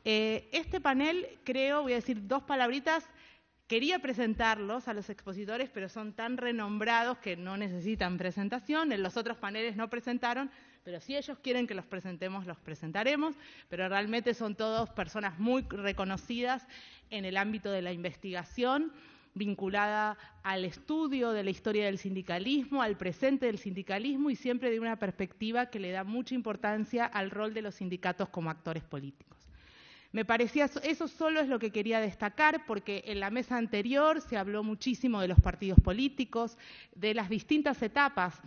Este panel, creo, voy a decir dos palabritas. Quería presentarlos a los expositores, pero son tan renombrados que no necesitan presentación. En los otros paneles no presentaron, pero si ellos quieren que los presentemos, los presentaremos. Pero realmente son todos personas muy reconocidas en el ámbito de la investigación, vinculada al estudio de la historia del sindicalismo, al presente del sindicalismo y siempre de una perspectiva que le da mucha importancia al rol de los sindicatos como actores políticos. Me parecía, eso solo es lo que quería destacar, porque en la mesa anterior se habló muchísimo de los partidos políticos, de las distintas etapas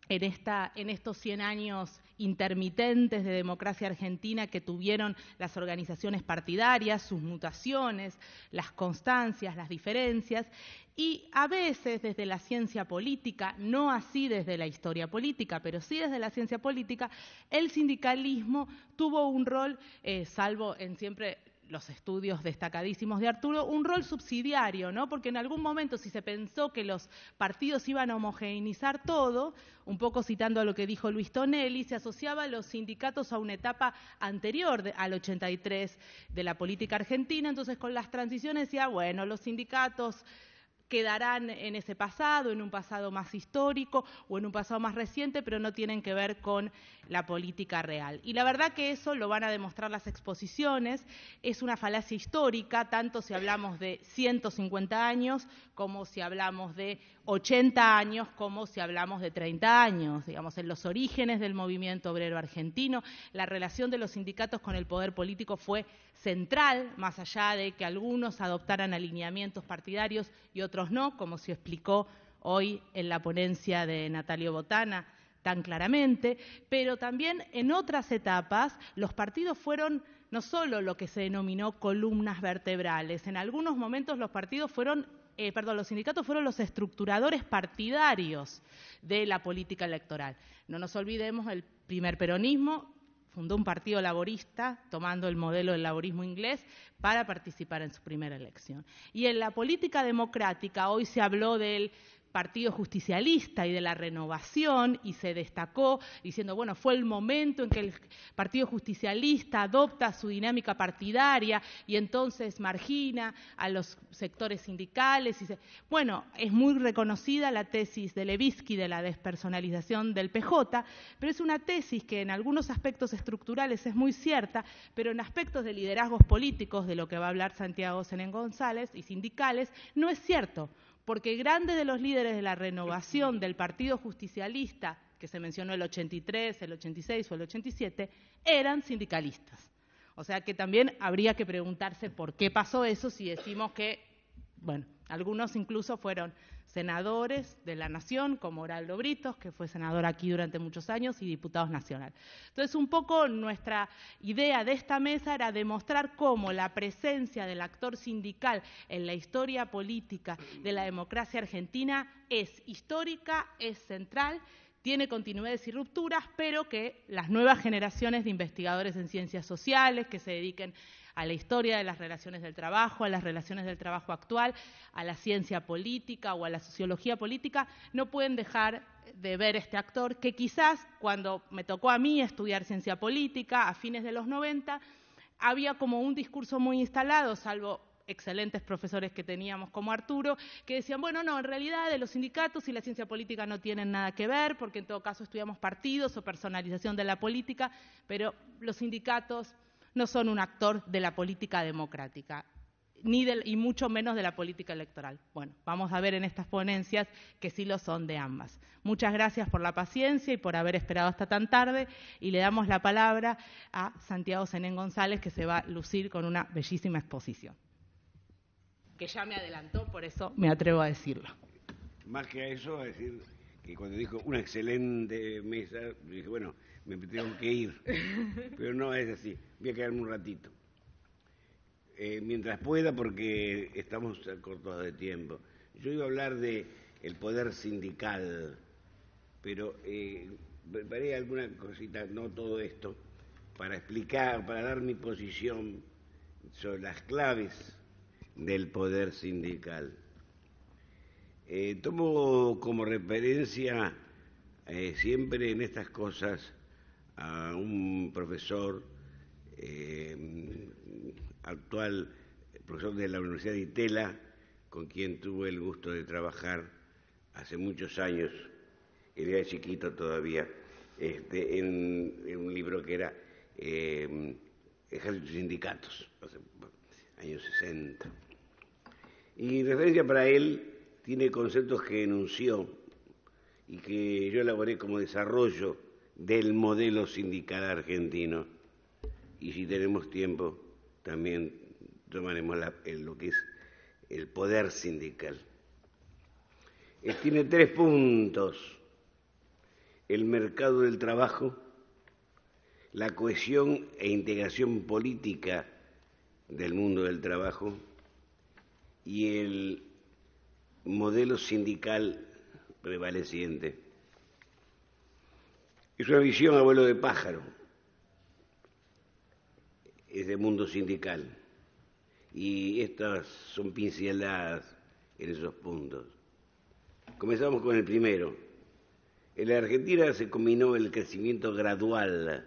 en estos 100 años intermitentes de democracia argentina que tuvieron las organizaciones partidarias, sus mutaciones, las constancias, las diferencias, y a veces desde la ciencia política, no así desde la historia política, pero sí desde la ciencia política, el sindicalismo tuvo un rol, salvo en siempre los estudios destacadísimos de Arturo, un rol subsidiario, ¿no? Porque en algún momento, si se pensó que los partidos iban a homogeneizar todo, un poco citando a lo que dijo Luis Tonelli, se asociaba a los sindicatos a una etapa anterior al 83 de la política argentina, entonces con las transiciones decía, bueno, los sindicatos quedarán en ese pasado, en un pasado más histórico o en un pasado más reciente, pero no tienen que ver con la política real. Y la verdad que eso lo van a demostrar las exposiciones, es una falacia histórica, tanto si hablamos de 150 años, como si hablamos de 80 años, como si hablamos de 30 años. Digamos, en los orígenes del movimiento obrero argentino, la relación de los sindicatos con el poder político fue central, más allá de que algunos adoptaran alineamientos partidarios y otros no, como se explicó hoy en la ponencia de Natalio Botana tan claramente, pero también en otras etapas los partidos fueron no solo lo que se denominó columnas vertebrales, en algunos momentos los sindicatos fueron los estructuradores partidarios de la política electoral. No nos olvidemos, el primer peronismo fundó un partido laborista, tomando el modelo del laborismo inglés, para participar en su primera elección. Y en la política democrática, hoy se habló del Partido Justicialista y de la renovación, y se destacó diciendo, bueno, fue el momento en que el Partido Justicialista adopta su dinámica partidaria y entonces margina a los sectores sindicales. Bueno, es muy reconocida la tesis de Levitsky de la despersonalización del PJ, pero es una tesis que en algunos aspectos estructurales es muy cierta, pero en aspectos de liderazgos políticos, de lo que va a hablar Santiago Senén González, y sindicales, no es cierto, porque grandes de los líderes de la renovación del Partido Justicialista, que se mencionó el 83, el 86 o el 87, eran sindicalistas. O sea que también habría que preguntarse por qué pasó eso si decimos que, bueno, algunos incluso fueron senadores de la Nación, como Heraldo Britos, que fue senador aquí durante muchos años, y diputados nacionales. Entonces, un poco nuestra idea de esta mesa era demostrar cómo la presencia del actor sindical en la historia política de la democracia argentina es histórica, es central, tiene continuidades y rupturas, pero que las nuevas generaciones de investigadores en ciencias sociales que se dediquen a la historia de las relaciones del trabajo, a las relaciones del trabajo actual, a la ciencia política o a la sociología política, no pueden dejar de ver este actor que quizás cuando me tocó a mí estudiar ciencia política a fines de los 90, había como un discurso muy instalado, salvo excelentes profesores que teníamos como Arturo, que decían, bueno, no, en realidad de los sindicatos y la ciencia política no tienen nada que ver, porque en todo caso estudiamos partidos o personalización de la política, pero los sindicatos no son un actor de la política democrática, y mucho menos de la política electoral. Bueno, vamos a ver en estas ponencias que sí lo son de ambas. Muchas gracias por la paciencia y por haber esperado hasta tan tarde, y le damos la palabra a Santiago Senén González, que se va a lucir con una bellísima exposición, que ya me adelantó, por eso me atrevo a decirlo. Más que a eso, a decir que cuando dijo una excelente mesa, dije, bueno, me tengo que ir, pero no es así, voy a quedarme un ratito. Mientras pueda, porque estamos cortos de tiempo. Yo iba a hablar de el poder sindical, pero preparé alguna cosita, no todo esto, para explicar, para dar mi posición sobre las claves del poder sindical. Tomo como referencia siempre en estas cosas a un profesor actual profesor de la Universidad de Itela, con quien tuve el gusto de trabajar hace muchos años, él era chiquito todavía, en un libro que era Ejércitos y Sindicatos, años 60. Y referencia para él tiene conceptos que enunció y que yo elaboré como desarrollo del modelo sindical argentino. Y si tenemos tiempo, también tomaremos lo que es el poder sindical. Tiene 3 puntos: el mercado del trabajo, la cohesión e integración política del mundo del trabajo y el modelo sindical prevaleciente. Es una visión a vuelo de pájaro, es del mundo sindical, y estas son pinceladas en esos puntos. Comenzamos con el primero. En la Argentina se combinó el crecimiento gradual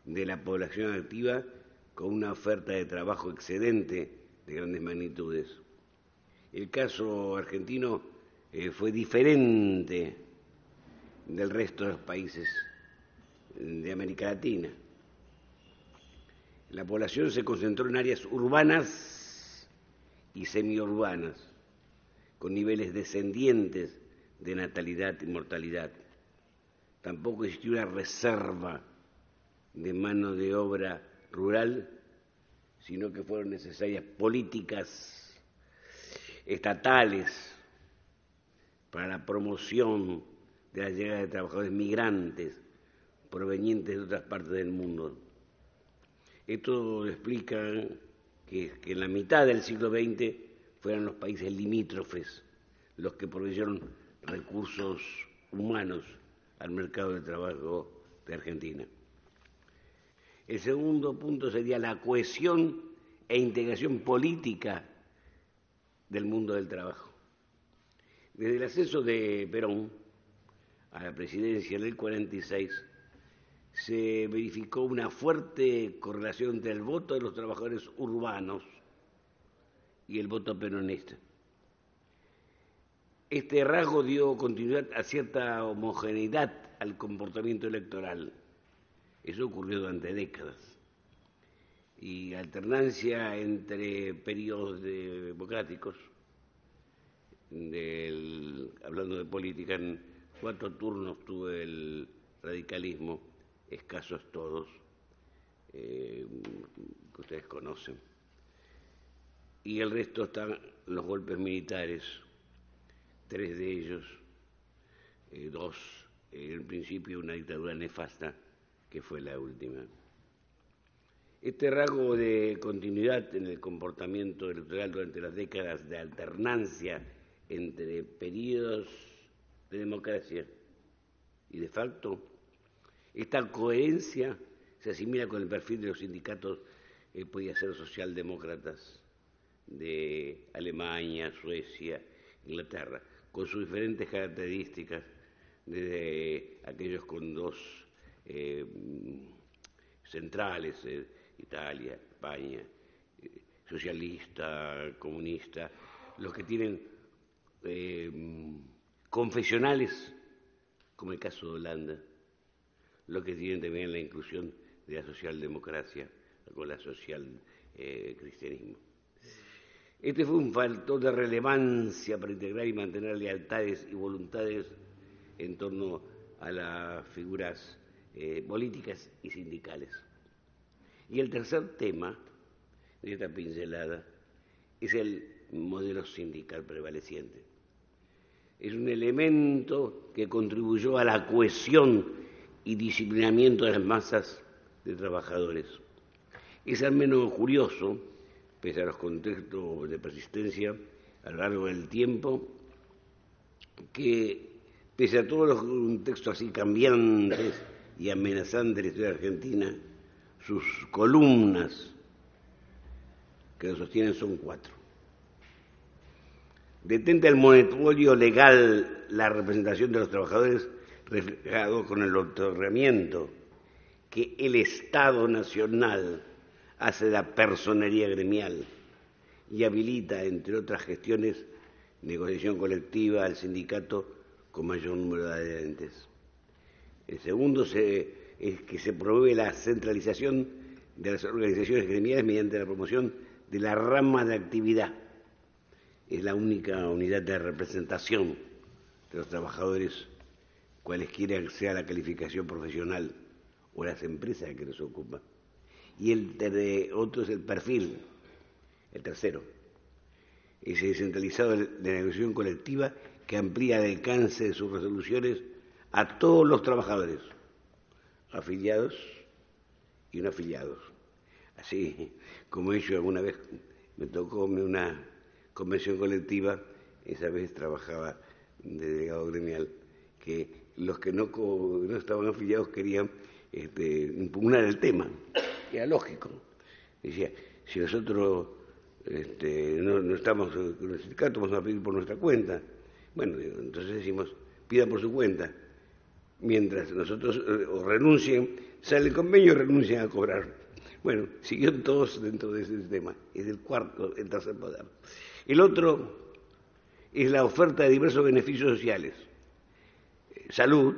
de la población activa con una oferta de trabajo excedente de grandes magnitudes. El caso argentino fue diferente del resto de los países de América Latina. La población se concentró en áreas urbanas y semiurbanas, con niveles descendientes de natalidad y mortalidad. Tampoco existió una reserva de mano de obra rural, sino que fueron necesarias políticas estatales para la promoción de la llegada de trabajadores migrantes provenientes de otras partes del mundo. Esto explica que en la mitad del siglo XX fueran los países limítrofes los que proveyeron recursos humanos al mercado de trabajo de Argentina. El segundo punto sería la cohesión e integración política del mundo del trabajo. Desde el ascenso de Perón a la presidencia en el 46, se verificó una fuerte correlación entre el voto de los trabajadores urbanos y el voto peronista. Este rasgo dio continuidad a cierta homogeneidad al comportamiento electoral. Eso ocurrió durante décadas. Y alternancia entre periodos democráticos, hablando de política, en 4 turnos tuvo el radicalismo, escasos todos, que ustedes conocen. Y el resto están los golpes militares, 3 de ellos, 2 en principio una dictadura nefasta, que fue la última. Este rasgo de continuidad en el comportamiento electoral durante las décadas de alternancia entre periodos de democracia y de facto, esta coherencia se asimila con el perfil de los sindicatos, podía ser socialdemócratas de Alemania, Suecia, Inglaterra, con sus diferentes características, desde aquellos con 2 centrales, Italia, España, socialista, comunista, los que tienen confesionales, como el caso de Holanda, los que tienen también la inclusión de la socialdemocracia con la social cristianismo. Este fue un factor de relevancia para integrar y mantener lealtades y voluntades en torno a las figuras políticas y sindicales. Y el tercer tema de esta pincelada es el modelo sindical prevaleciente. Es un elemento que contribuyó a la cohesión y disciplinamiento de las masas de trabajadores. Es al menos curioso, pese a los contextos de persistencia a lo largo del tiempo, que pese a todos los contextos así cambiantes y amenazantes de la historia argentina, sus columnas que lo sostienen son 4. Detenta el monopolio legal la representación de los trabajadores reflejado con el otorgamiento que el Estado Nacional hace la personería gremial y habilita, entre otras gestiones, negociación colectiva al sindicato con mayor número de adherentes. El segundo es que se promueve la centralización de las organizaciones gremiales mediante la promoción de la rama de actividad. Es la única unidad de representación de los trabajadores, cualesquiera sea la calificación profesional o las empresas que los ocupan. Y otro es el perfil, el tercero, ese descentralizado de negociación colectiva que amplía el alcance de sus resoluciones a todos los trabajadores, afiliados y no afiliados. Así como ello alguna vez me tocó una convención colectiva, esa vez trabajaba de delegado gremial, que los que no estaban afiliados querían impugnar el tema. Era lógico. Decía, si nosotros no estamos con el sindicato, vamos a pedir por nuestra cuenta. Bueno, entonces decimos, pida por su cuenta. Mientras nosotros o renuncien, sale el convenio y renuncian a cobrar. Bueno, siguieron todos dentro de ese sistema. Es el tercer poder. El otro es la oferta de diversos beneficios sociales. Salud,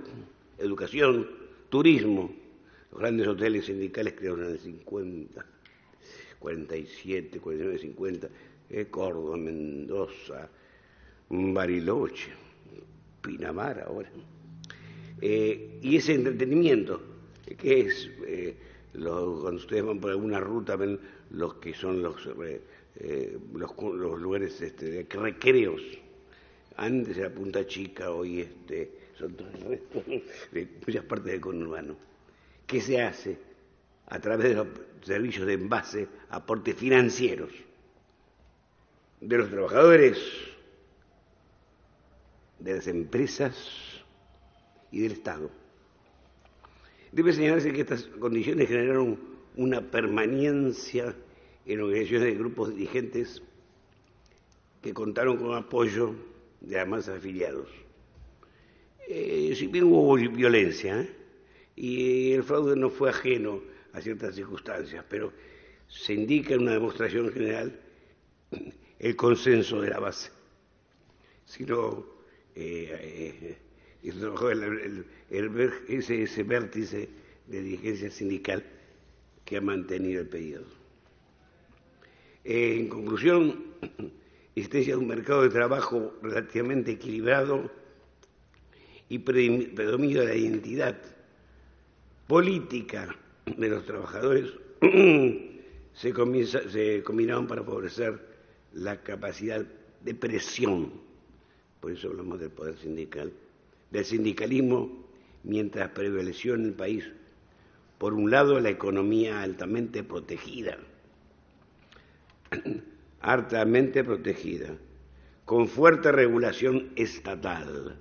educación, turismo. Los grandes hoteles sindicales crearon en el 50, 47, 49, 50, Córdoba, Mendoza, Bariloche, Pinamar ahora. Y ese entretenimiento, que es, cuando ustedes van por alguna ruta, ven los que son los lugares de recreos. Antes era Punta Chica, hoy son todo el resto de muchas partes del conurbano. ¿Qué se hace? A través de los servicios de envase, aportes financieros de los trabajadores, de las empresas y del Estado. Debe señalarse que estas condiciones generaron una permanencia en organizaciones de grupos dirigentes que contaron con apoyo de las más afiliados. Si bien hubo violencia, y el fraude no fue ajeno a ciertas circunstancias, pero se indica en una demostración general el consenso de la base. Sino ese vértice de dirigencia sindical que ha mantenido el periodo. En conclusión, existencia de un mercado de trabajo relativamente equilibrado y predominio de la identidad política de los trabajadores se combinaron para favorecer la capacidad de presión, por eso hablamos del poder sindical, del sindicalismo, mientras prevaleció en el país, por un lado, la economía altamente protegida, con fuerte regulación estatal,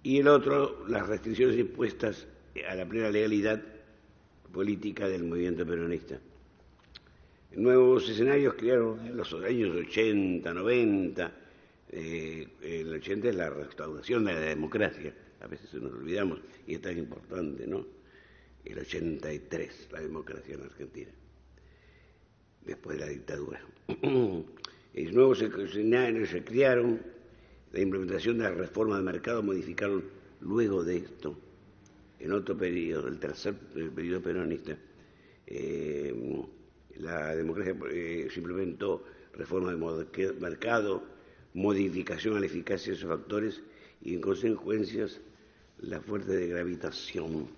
y el otro, las restricciones impuestas a la plena legalidad política del movimiento peronista. Nuevos escenarios crearon en los años 80, 90, el 80 es la restauración de la democracia, a veces nos olvidamos, y es tan importante, ¿no? El 83, la democracia en Argentina, después de la dictadura. Nuevos escenarios se crearon, la implementación de la reforma del mercado modificaron luego de esto, en otro periodo, el tercer periodo peronista, la democracia se implementó reforma del mercado, modificación a la eficacia de esos factores y, en consecuencias, la fuerza de gravitación.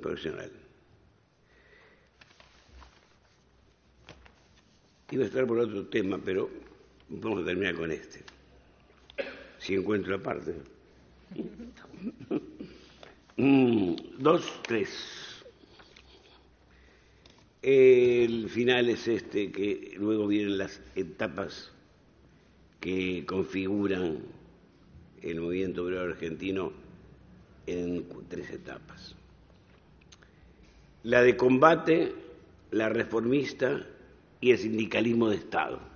Profesional. Iba a estar por otro tema, pero vamos a terminar con este. Si encuentro la parte. 2, 3. El final es que luego vienen las etapas que configuran el movimiento obrero argentino en 3 etapas. La de combate, la reformista y el sindicalismo de Estado.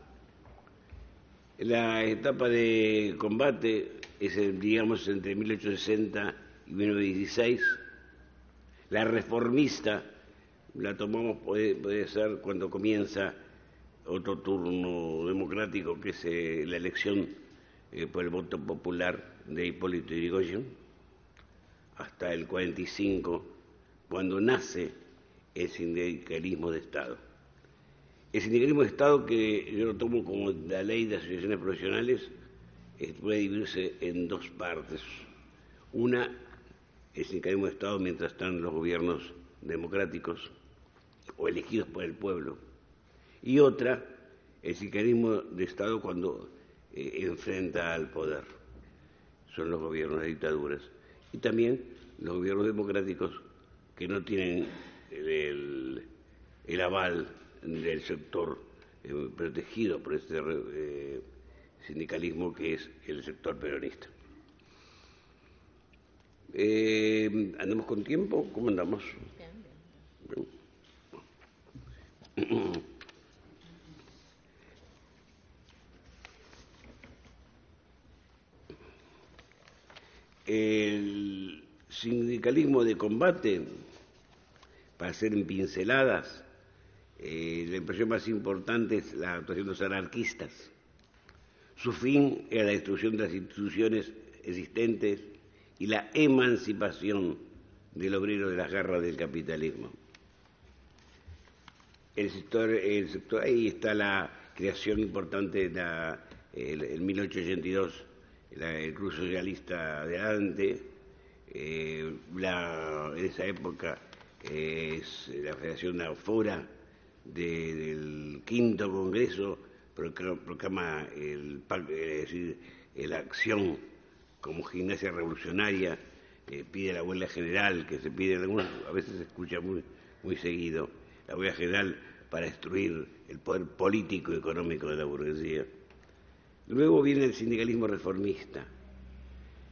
La etapa de combate digamos, entre 1860 y 1916. La reformista la tomamos, puede ser cuando comienza otro turno democrático, que es la elección por el voto popular de Hipólito Yrigoyen, hasta el 45, cuando nace el sindicalismo de Estado. El sindicalismo de Estado, que yo lo tomo como la ley de asociaciones profesionales, puede dividirse en dos partes. Una, el sindicalismo de Estado mientras están los gobiernos democráticos o elegidos por el pueblo. Y otra, el sindicalismo de Estado cuando enfrenta al poder. Son los gobiernos de dictaduras. Y también los gobiernos democráticos que no tienen el aval del sector protegido por este sindicalismo, que es el sector peronista. ¿Andamos con tiempo? ¿Cómo andamos? Bien. El sindicalismo de combate, para hacer en pinceladas, la impresión más importante es la actuación de los anarquistas. Su fin era la destrucción de las instituciones existentes y la emancipación del obrero de las garras del capitalismo. El sector, ahí está la creación importante en 1882, el Club Socialista de Ante, en esa época es la Federación Afora del Quinto Congreso, proclama la acción como gimnasia revolucionaria, pide la huelga general, que se pide, a veces se escucha muy seguido, la huelga general para destruir el poder político y económico de la burguesía. Luego viene el sindicalismo reformista,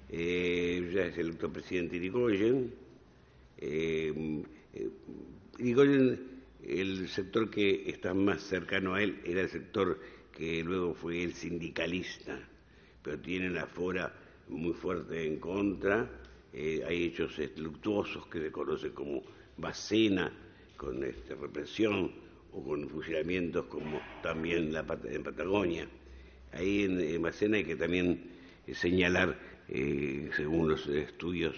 ya es el doctor presidente Yrigoyen. Yrigoyen, el sector que está más cercano a él era el sector que luego fue el sindicalista, pero tiene la fora muy fuerte en contra. Hay hechos luctuosos que se conocen como Bacena, con represión, o con fusilamientos como también en Patagonia. Ahí en Bacena hay que también señalar, según los estudios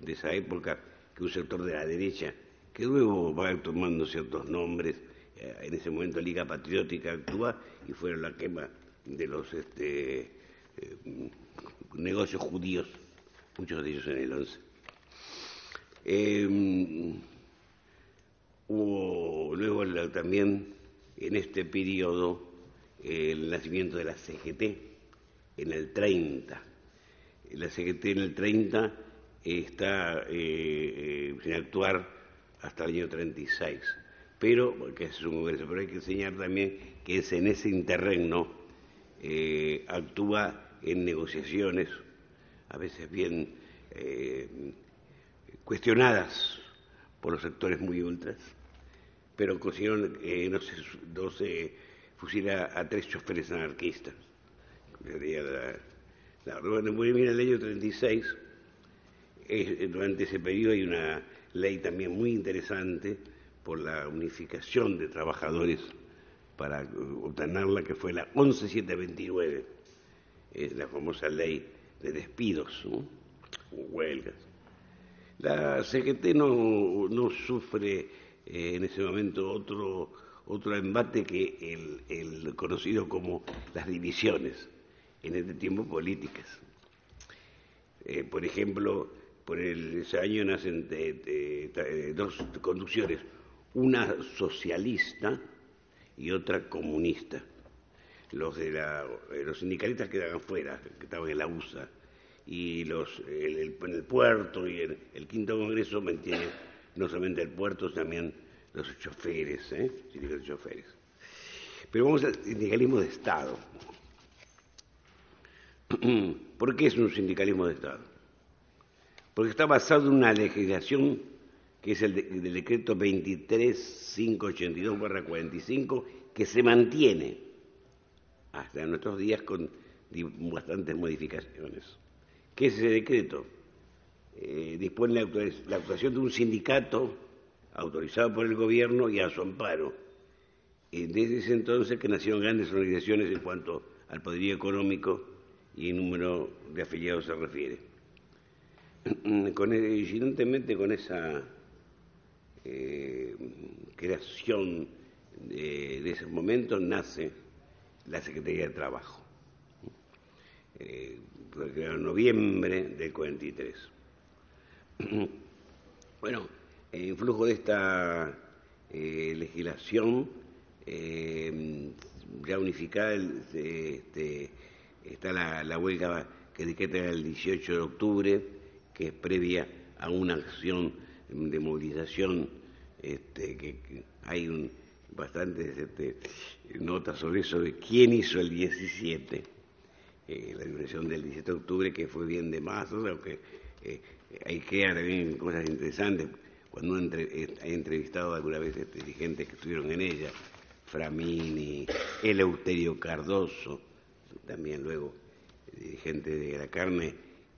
de esa época, que un sector de la derecha, que luego va tomando ciertos nombres, en ese momento Liga Patriótica actúa, y fueron la quema de los negocios judíos, muchos de ellos en el 11. Hubo luego también en este periodo el nacimiento de la CGT en el 30. La CGT en el 30 está sin actuar hasta el año 36, pero que es un congreso, pero hay que enseñar también que en ese interregno actúa en negociaciones, a veces bien cuestionadas por los sectores muy ultras, pero consiguieron no se fusilar a 3 choferes anarquistas. Muy bien, el año 36, durante ese periodo hay una ley también muy interesante por la unificación de trabajadores para obtenerla, que fue la 11729, es la famosa ley de despidos, ¿no? Huelgas. La CGT no sufre en ese momento otro embate que el conocido como las divisiones, en este tiempo políticas. Por ejemplo, ese año nacen dos conducciones, una socialista y otra comunista. Los sindicalistas quedaban fuera, que estaban en la USA, y en el puerto y en el Quinto Congreso mantienen no solamente el puerto, también los choferes, sindicalistas de choferes. Pero vamos al sindicalismo de Estado. ¿Por qué es un sindicalismo de Estado? Porque está basado en una legislación que es el del decreto 23.582/45, que se mantiene hasta nuestros días con bastantes modificaciones. que ese decreto dispone la actuación de un sindicato autorizado por el gobierno y a su amparo. Desde ese entonces que nacieron grandes organizaciones en cuanto al poderío económico y el número de afiliados se refiere. Coincidentemente con esa creación de esos momentos nace la Secretaría de Trabajo. Fue creada en noviembre del 43. Bueno, en flujo de esta legislación ya unificada está la huelga que decreta el 18 de octubre, que es previa a una acción de movilización, que hay bastantes notas sobre eso, de quién hizo el 17, la liberación del 17 de octubre, que fue bien de masas, aunque hay que también cosas interesantes. Cuando uno ha entrevistado alguna vez dirigentes que estuvieron en ella, Framini, Eleuterio Cardoso, también luego dirigente de la carne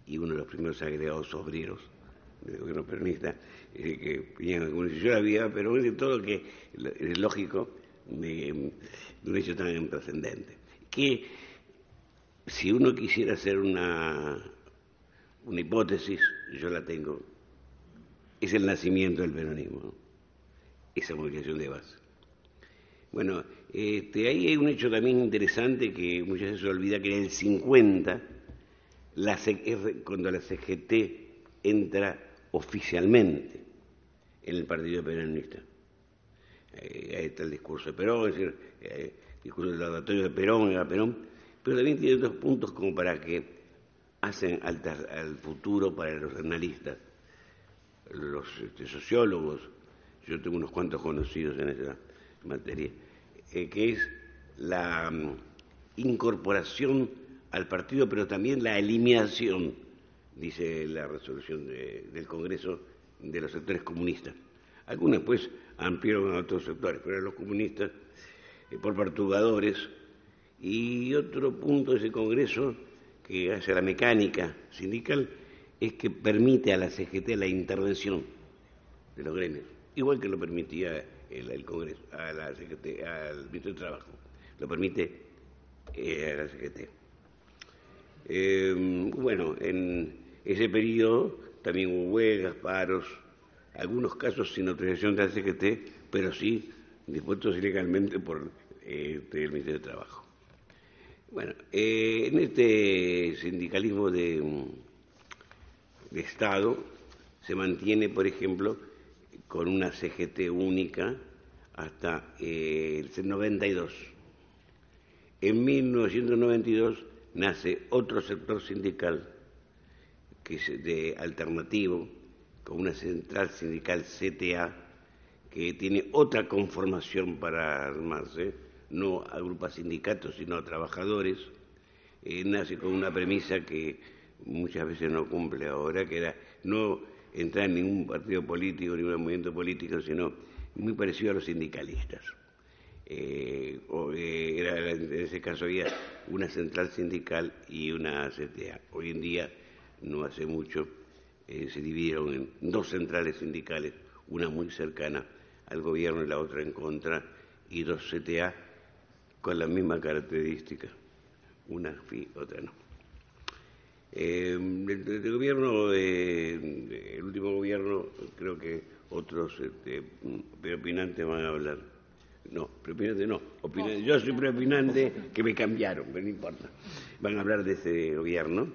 y uno de los primeros agregados obreros del gobierno peronista, que venían algunos, yo la vida, pero de todo que es lógico de un hecho tan trascendente. Que si uno quisiera hacer una hipótesis, yo la tengo, es el nacimiento del peronismo, ¿no? Esa movilización de base. Bueno, ahí hay un hecho también interesante que muchas veces se olvida, que en el 50, cuando la CGT entra oficialmente en el Partido Peronista. Ahí está el discurso de Perón, es decir, el discurso del laboratorio de Perón, era Perón, pero también tiene dos puntos como para que hacen al futuro para los analistas, los sociólogos. Yo tengo unos cuantos conocidos en esa materia, que es la incorporación al partido, pero también la eliminación, dice la resolución del Congreso, de los sectores comunistas. Algunos pues ampliaron a otros sectores, pero los comunistas por perturbadores. Y otro punto de ese Congreso que hace la mecánica sindical es que permite a la CGT la intervención de los gremios, igual que lo permitía el Congreso, a la CGT, al Ministerio de Trabajo, lo permite a la CGT. Bueno, en ese periodo también hubo huelgas, paros, algunos casos sin autorización de la CGT, pero sí dispuestos ilegalmente por el Ministerio de Trabajo. Bueno, en este sindicalismo de Estado se mantiene, por ejemplo, con una CGT única hasta el 92. En 1992 nace otro sector sindical, que es de alternativo, con una central sindical CTA, que tiene otra conformación para armarse, no agrupa sindicatos, sino a trabajadores. Nace con una premisa que muchas veces no cumple ahora, que era no entrar en ningún partido político, ningún movimiento político, sino muy parecido a los sindicalistas. En ese caso había una central sindical y una CTA. Hoy en día, no hace mucho, se dividieron en dos centrales sindicales, una muy cercana al gobierno y la otra en contra, y dos CTA con la misma característica, una sí, otra no. El gobierno, el último gobierno, creo que otros preopinantes van a hablar. No, preopinante no. Yo soy preopinante, que me cambiaron, pero no importa. Van a hablar de ese gobierno.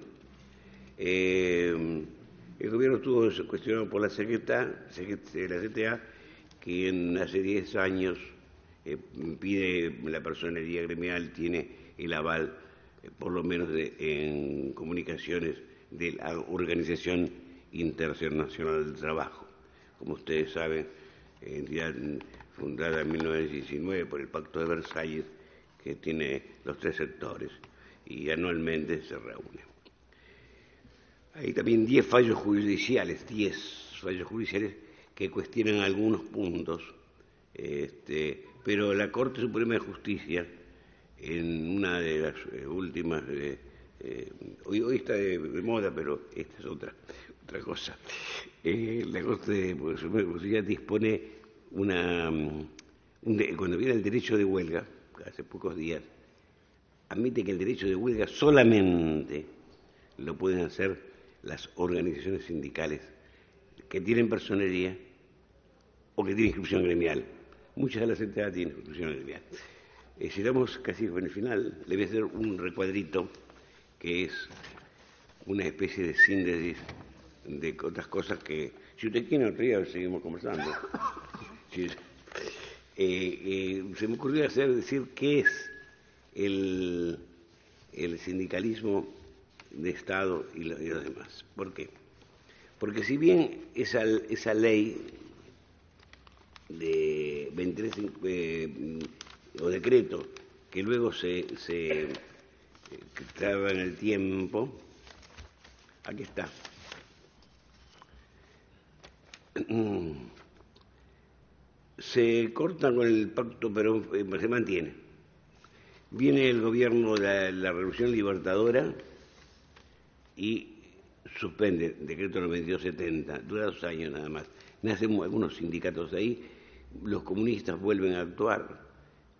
El gobierno estuvo cuestionado por la CTA, que hace 10 años pide la personería gremial, tiene el aval, por lo menos en comunicaciones, de la Organización Internacional del Trabajo. Como ustedes saben, entidad fundada en 1919 por el Pacto de Versalles, que tiene los tres sectores y anualmente se reúne. Hay también 10 fallos judiciales que cuestionan algunos puntos, pero la Corte Suprema de Justicia, en una de las últimas Hoy está de moda, pero esta es otra cosa. La Corte de Suprema dispone cuando viene el derecho de huelga, hace pocos días, admite que el derecho de huelga solamente lo pueden hacer las organizaciones sindicales que tienen personería o que tienen inscripción gremial. Muchas de las entidades tienen inscripción gremial. Si estamos casi en el final, le voy a hacer un recuadrito que es una especie de síntesis de otras cosas que, si usted quiere, otro día seguimos conversando. Sí. Se me ocurrió decir qué es el sindicalismo de Estado y los demás. ¿Por qué? Porque si bien esa ley de 23 o decreto que luego se traba en el tiempo, aquí está. Se corta con el pacto, pero se mantiene. Viene el gobierno de la Revolución Libertadora y suspende el decreto 9270, dura 2 años nada más. Nacen algunos sindicatos ahí, los comunistas vuelven a actuar,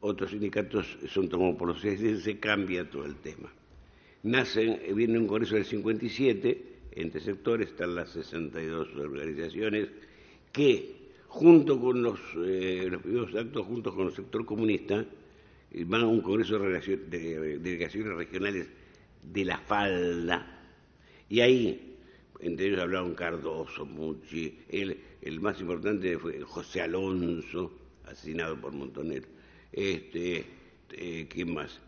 otros sindicatos son tomados por los CSD, se cambia todo el tema. Viene un congreso del 57, entre sectores están las 62 organizaciones que, junto con los primeros actos, junto con el sector comunista, van a un congreso de delegaciones regionales de La Falda, y ahí, entre ellos hablaron Cardoso, Mucci, el más importante fue José Alonso, asesinado por Montonero, ¿quién más?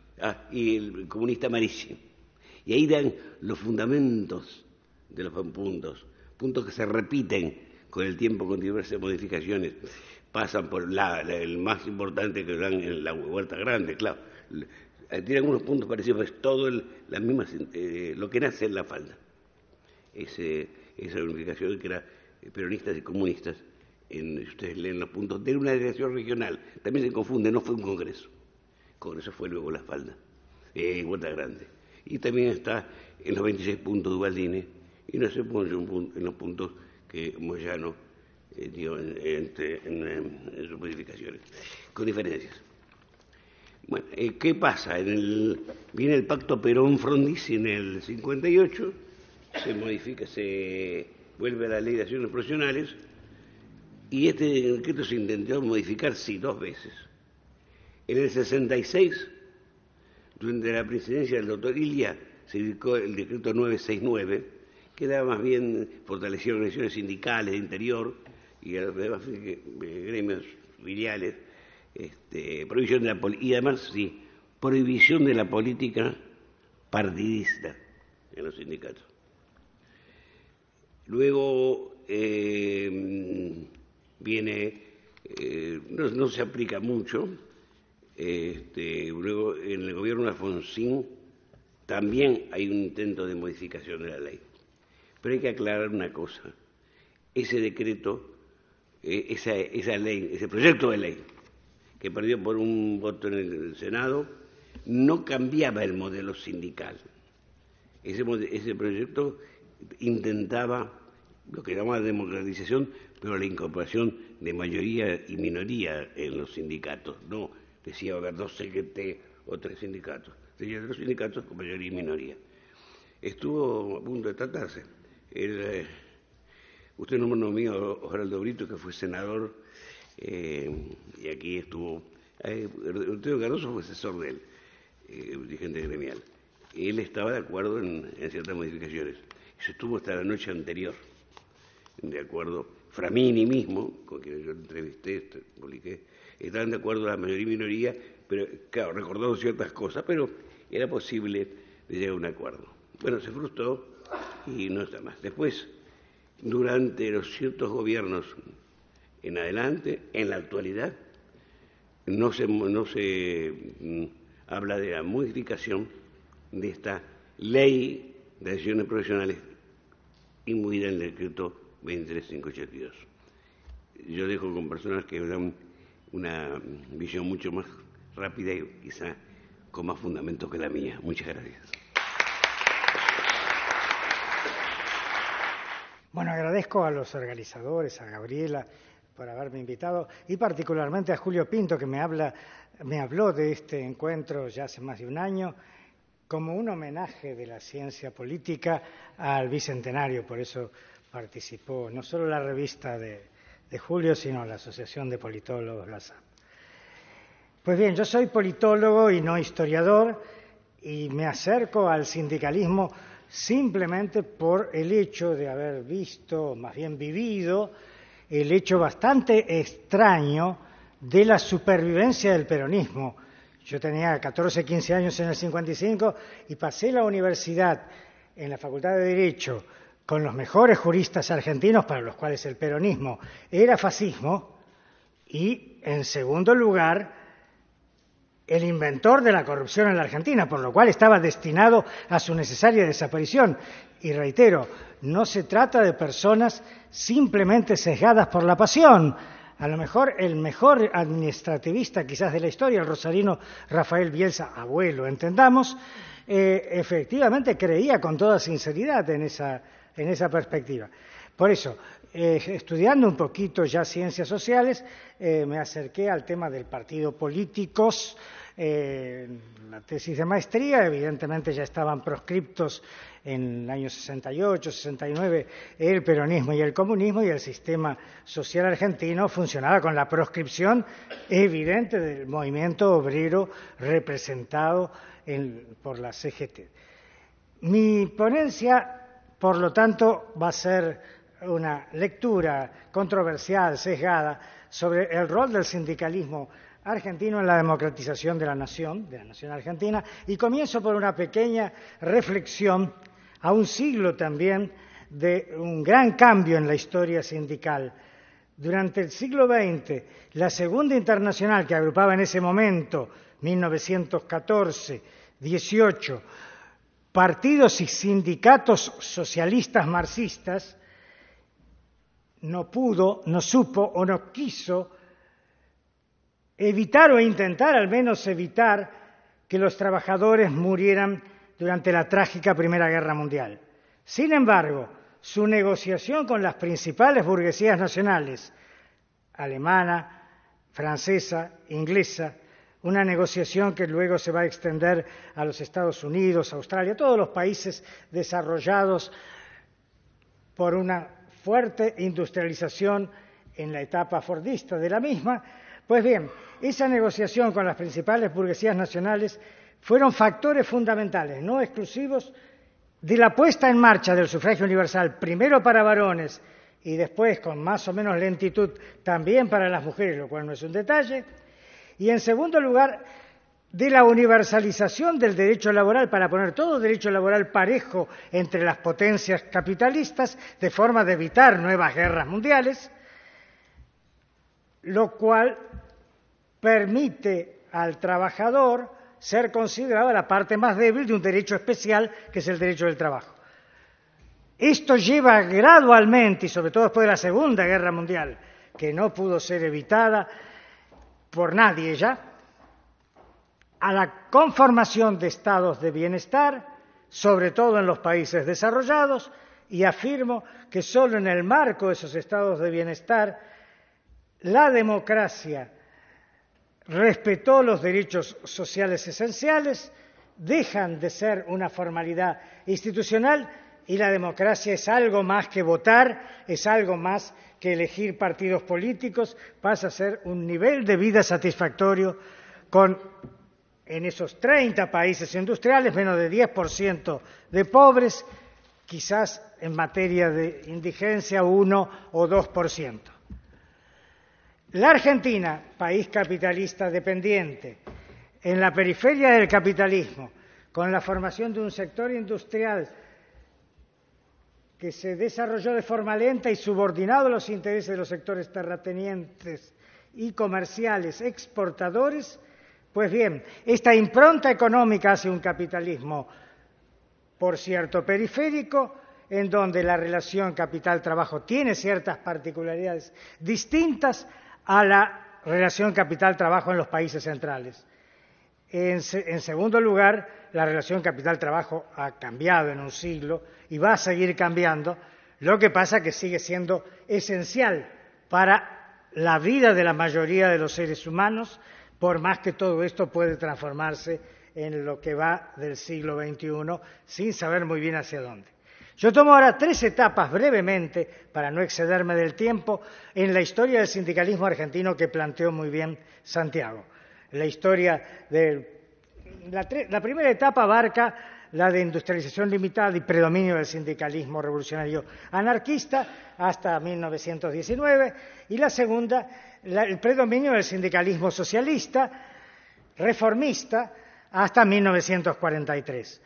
Y el comunista Marici. Y ahí dan los fundamentos de los puntos que se repiten con el tiempo, con diversas modificaciones. Pasan por el más importante que dan en la Huerta Grande, claro. Tiene algunos puntos parecidos, pero es todo la misma, lo que nace en La Falda. Esa unificación que era peronistas y comunistas, si ustedes leen los puntos, de una delegación regional. También se confunde, no fue un congreso. El congreso fue luego La Falda, Huerta Grande. Y también está en los 26 puntos de Ubaldini, y no se pone en los puntos que Moyano dio en sus modificaciones, con diferencias. Bueno, ¿qué pasa? Viene el pacto Perón-Frondizi en el 58, se modifica, se vuelve a la ley de acciones profesionales, y este decreto se intentó modificar, sí, 2 veces. En el 66, durante la presidencia del doctor Ilia, se dedicó el decreto 969, que daba más bien fortalecía organizaciones sindicales de interior y a los demás gremios filiales, prohibición de y además, sí, prohibición de la política partidista en los sindicatos. Luego viene, no se aplica mucho. Luego en el gobierno de Alfonsín también hay un intento de modificación de la ley. Pero hay que aclarar una cosa. Ese decreto, esa ley, ese proyecto de ley, que perdió por un voto en el Senado, no cambiaba el modelo sindical. Ese proyecto intentaba lo que llamaba democratización, pero la incorporación de mayoría y minoría en los sindicatos. No decía va a haber 2 CGT o 3 sindicatos. Decía 2 sindicatos con mayoría y minoría. Estuvo a punto de tratarse. Usted nombró mío a Osvaldo Brito, que fue senador, y aquí estuvo. Ortega Cardoso fue asesor de él, dirigente gremial. Él estaba de acuerdo en ciertas modificaciones. Eso estuvo hasta la noche anterior, de acuerdo. Framini mismo, con quien yo entrevisté, publiqué, estaban de acuerdo la mayoría y minoría, pero claro, recordaron ciertas cosas, pero era posible llegar a un acuerdo. Bueno, se frustró y no está más. Después, durante los ciertos gobiernos en adelante, en la actualidad, no se habla de la modificación de esta ley de acciones profesionales imbuida en el decreto 23582. Yo dejo con personas que dan una visión mucho más rápida y quizá con más fundamentos que la mía. Muchas gracias. Bueno, agradezco a los organizadores, a Gabriela, por haberme invitado, y particularmente a Julio Pinto, que me habló de este encuentro ya hace más de un año, como un homenaje de la ciencia política al Bicentenario. Por eso participó no solo la revista de Julio, sino la Asociación de Politólogos, la ASAP. Pues bien, yo soy politólogo y no historiador, y me acerco al sindicalismo simplemente por el hecho de haber visto, más bien vivido, el hecho bastante extraño de la supervivencia del peronismo. Yo tenía 14, 15 años en el 55 y pasé la universidad en la Facultad de Derecho con los mejores juristas argentinos, para los cuales el peronismo era fascismo, y en segundo lugar el inventor de la corrupción en la Argentina, por lo cual estaba destinado a su necesaria desaparición. Y reitero, no se trata de personas simplemente sesgadas por la pasión. A lo mejor el mejor administrativista quizás de la historia, el rosarino Rafael Bielsa, abuelo, entendamos, efectivamente creía con toda sinceridad en esa perspectiva. Por eso, estudiando un poquito ya ciencias sociales, me acerqué al tema del partido políticos. La tesis de maestría, evidentemente ya estaban proscriptos en el año 68, 69, el peronismo y el comunismo, y el sistema social argentino funcionaba con la proscripción evidente del movimiento obrero representado por la CGT. Mi ponencia, por lo tanto, va a ser una lectura controversial, sesgada, sobre el rol del sindicalismo argentino en la democratización de la nación argentina, y comienzo por una pequeña reflexión a un siglo también de un gran cambio en la historia sindical. Durante el siglo XX, la Segunda Internacional, que agrupaba en ese momento, 1914, 18, partidos y sindicatos socialistas marxistas, no pudo, no supo o no quiso evitar o intentar al menos evitar que los trabajadores murieran durante la trágica Primera Guerra Mundial. Sin embargo, su negociación con las principales burguesías nacionales, alemana, francesa, inglesa, una negociación que luego se va a extender a los Estados Unidos, Australia, todos los países desarrollados por una fuerte industrialización en la etapa fordista de la misma. Pues bien, esa negociación con las principales burguesías nacionales fueron factores fundamentales, no exclusivos, de la puesta en marcha del sufragio universal, primero para varones y después, con más o menos lentitud, también para las mujeres, lo cual no es un detalle, y en segundo lugar, de la universalización del derecho laboral para poner todo derecho laboral parejo entre las potencias capitalistas, de forma de evitar nuevas guerras mundiales, lo cual permite al trabajador ser considerado la parte más débil de un derecho especial, que es el derecho del trabajo. Esto lleva gradualmente, y sobre todo después de la Segunda Guerra Mundial, que no pudo ser evitada por nadie ya, a la conformación de estados de bienestar, sobre todo en los países desarrollados, y afirmo que solo en el marco de esos estados de bienestar la democracia respetó los derechos sociales esenciales, dejan de ser una formalidad institucional, y la democracia es algo más que votar, es algo más que elegir partidos políticos, pasa a ser un nivel de vida satisfactorio con, en esos 30 países industriales, menos de 10% de pobres, quizás en materia de indigencia 1 o 2%. La Argentina, país capitalista dependiente, en la periferia del capitalismo, con la formación de un sector industrial que se desarrolló de forma lenta y subordinado a los intereses de los sectores terratenientes y comerciales exportadores, pues bien, esta impronta económica hace un capitalismo, por cierto, periférico, en donde la relación capital-trabajo tiene ciertas particularidades distintas a la relación capital-trabajo en los países centrales. En segundo lugar, la relación capital-trabajo ha cambiado en un siglo y va a seguir cambiando, Lo que pasa es que sigue siendo esencial para la vida de la mayoría de los seres humanos, por más que todo esto puede transformarse en lo que va del siglo XXI sin saber muy bien hacia dónde. Yo tomo ahora 3 etapas brevemente, para no excederme del tiempo, en la historia del sindicalismo argentino que planteó muy bien Santiago. La primera etapa abarca la de industrialización limitada y predominio del sindicalismo revolucionario anarquista hasta 1919, y la segunda, el predominio del sindicalismo socialista, reformista, hasta 1943.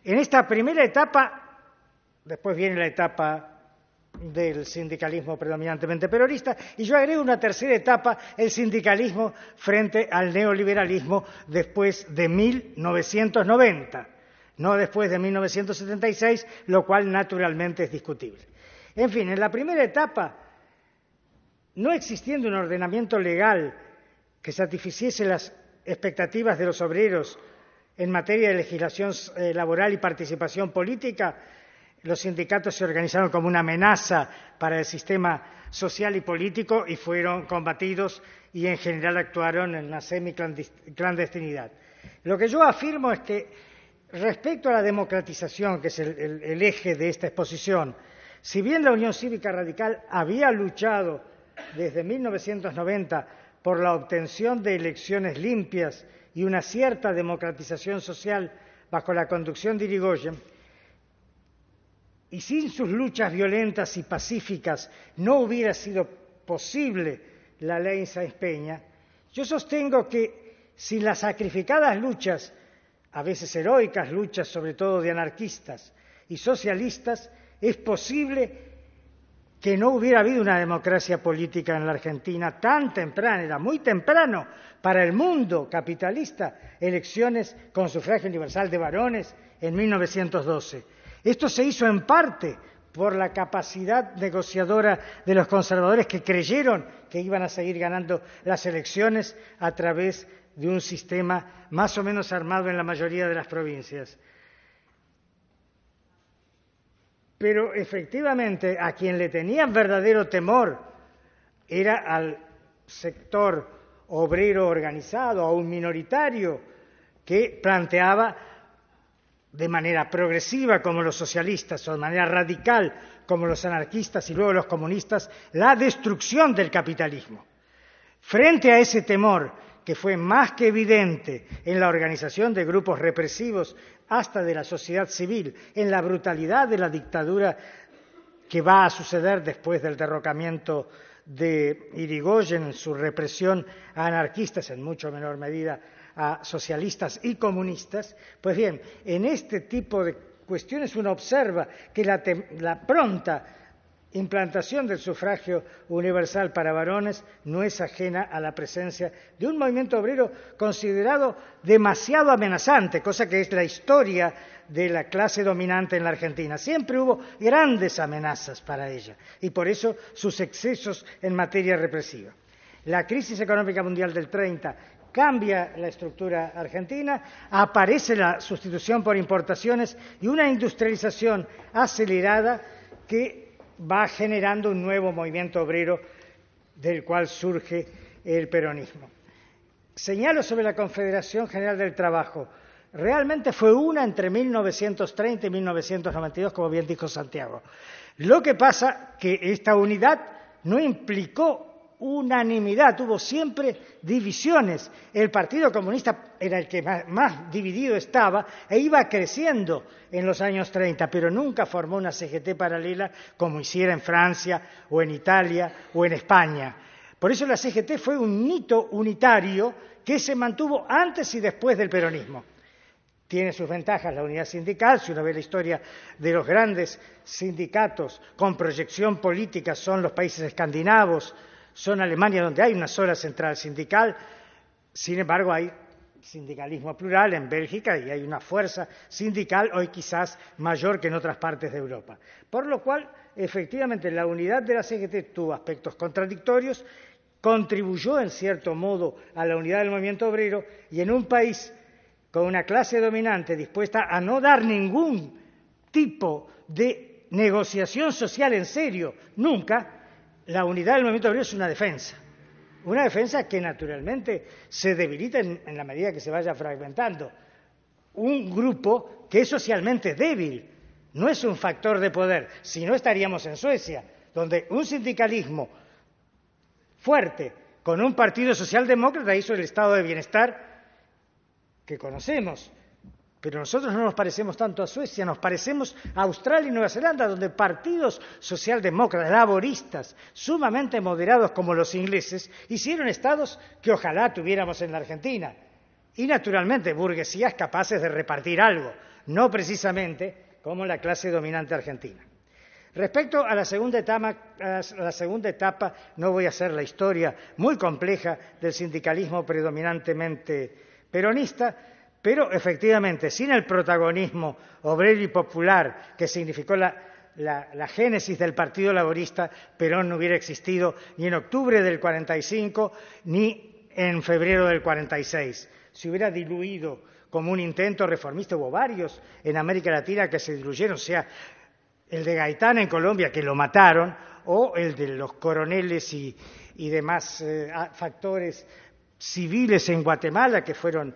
En esta primera etapa, después viene la etapa del sindicalismo predominantemente peronista, y yo agrego una tercera etapa, el sindicalismo frente al neoliberalismo después de 1990, no después de 1976, lo cual naturalmente es discutible. En fin, en la primera etapa, no existiendo un ordenamiento legal que satisficiese las expectativas de los obreros en materia de legislación laboral y participación política, los sindicatos se organizaron como una amenaza para el sistema social y político y fueron combatidos y en general actuaron en una semiclandestinidad. Lo que yo afirmo es que respecto a la democratización, que es el eje de esta exposición, si bien la Unión Cívica Radical había luchado desde 1990 por la obtención de elecciones limpias y una cierta democratización social bajo la conducción de Irigoyen, y sin sus luchas violentas y pacíficas no hubiera sido posible la ley Sáenz-Peña, yo sostengo que sin las sacrificadas luchas, a veces heroicas luchas sobre todo de anarquistas y socialistas, es posible que no hubiera habido una democracia política en la Argentina tan temprana, era muy temprano para el mundo capitalista, elecciones con sufragio universal de varones en 1912. Esto se hizo en parte por la capacidad negociadora de los conservadores que creyeron que iban a seguir ganando las elecciones a través de un sistema más o menos armado en la mayoría de las provincias. Pero efectivamente a quien le tenían verdadero temor era al sector obrero organizado, a un minoritario que planteaba de manera progresiva como los socialistas o de manera radical como los anarquistas y luego los comunistas, la destrucción del capitalismo. Frente a ese temor, que fue más que evidente en la organización de grupos represivos hasta de la sociedad civil, en la brutalidad de la dictadura que va a suceder después del derrocamiento de Irigoyen, en su represión a anarquistas, en mucho menor medida a socialistas y comunistas, pues bien, en este tipo de cuestiones uno observa que la pronta implantación del sufragio universal para varones no es ajena a la presencia de un movimiento obrero considerado demasiado amenazante, cosa que es la historia de la clase dominante en la Argentina. Siempre hubo grandes amenazas para ella y por eso sus excesos en materia represiva. La crisis económica mundial del 30 cambia la estructura argentina, aparece la sustitución por importaciones y una industrialización acelerada que va generando un nuevo movimiento obrero del cual surge el peronismo. Señalo sobre la Confederación General del Trabajo. Realmente fue una entre 1930 y 1992, como bien dijo Santiago. Lo que pasa que esta unidad no implicó unanimidad, hubo siempre divisiones. El Partido Comunista era el que más dividido estaba e iba creciendo en los años 30, pero nunca formó una CGT paralela como hiciera en Francia o en Italia o en España. Por eso la CGT fue un hito unitario que se mantuvo antes y después del peronismo. Tiene sus ventajas la unidad sindical, si uno ve la historia de los grandes sindicatos con proyección política son los países escandinavos, son Alemania donde hay una sola central sindical, sin embargo hay sindicalismo plural en Bélgica y hay una fuerza sindical hoy quizás mayor que en otras partes de Europa. Por lo cual, efectivamente, la unidad de la CGT tuvo aspectos contradictorios, contribuyó en cierto modo a la unidad del movimiento obrero y en un país con una clase dominante dispuesta a no dar ningún tipo de negociación social en serio. Nunca la unidad del movimiento obrero es una defensa. Una defensa que naturalmente se debilita en la medida que se vaya fragmentando. Un grupo que es socialmente débil, no es un factor de poder. Si no, estaríamos en Suecia, donde un sindicalismo fuerte con un partido socialdemócrata hizo el estado de bienestar que conocemos. Pero nosotros no nos parecemos tanto a Suecia, nos parecemos a Australia y Nueva Zelanda, donde partidos socialdemócratas, laboristas, sumamente moderados como los ingleses, hicieron estados que ojalá tuviéramos en la Argentina. Y naturalmente burguesías capaces de repartir algo, no precisamente como la clase dominante argentina. Respecto a la segunda etapa, no voy a hacer la historia muy compleja del sindicalismo predominantemente peronista, pero efectivamente, sin el protagonismo obrero y popular que significó la génesis del Partido Laborista, Perón no hubiera existido ni en octubre del 45 ni en febrero del 46. Se hubiera diluido como un intento reformista. Hubo varios en América Latina que se diluyeron, sea el de Gaitán en Colombia, que lo mataron, o el de los coroneles y demás factores civiles en Guatemala, que fueron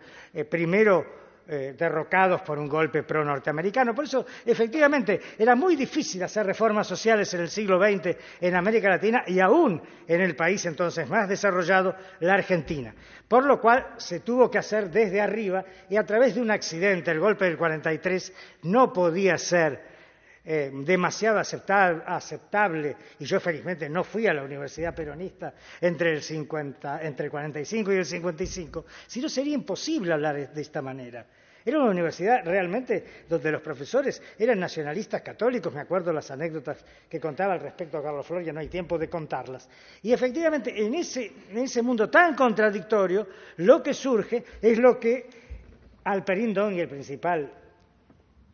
primero derrocados por un golpe pro-norteamericano. Por eso, efectivamente, era muy difícil hacer reformas sociales en el siglo XX en América Latina y aún en el país entonces más desarrollado, la Argentina. Por lo cual se tuvo que hacer desde arriba y a través de un accidente, el golpe del 43, no podía ser demasiado aceptable, y yo felizmente no fui a la universidad peronista entre el 45 y el 55, si no sería imposible hablar de esta manera. Era una universidad realmente donde los profesores eran nacionalistas católicos, me acuerdo las anécdotas que contaba al respecto a Carlos Flor, ya no hay tiempo de contarlas. Y efectivamente en ese mundo tan contradictorio, lo que surge es lo que Alperín Dongui, el principal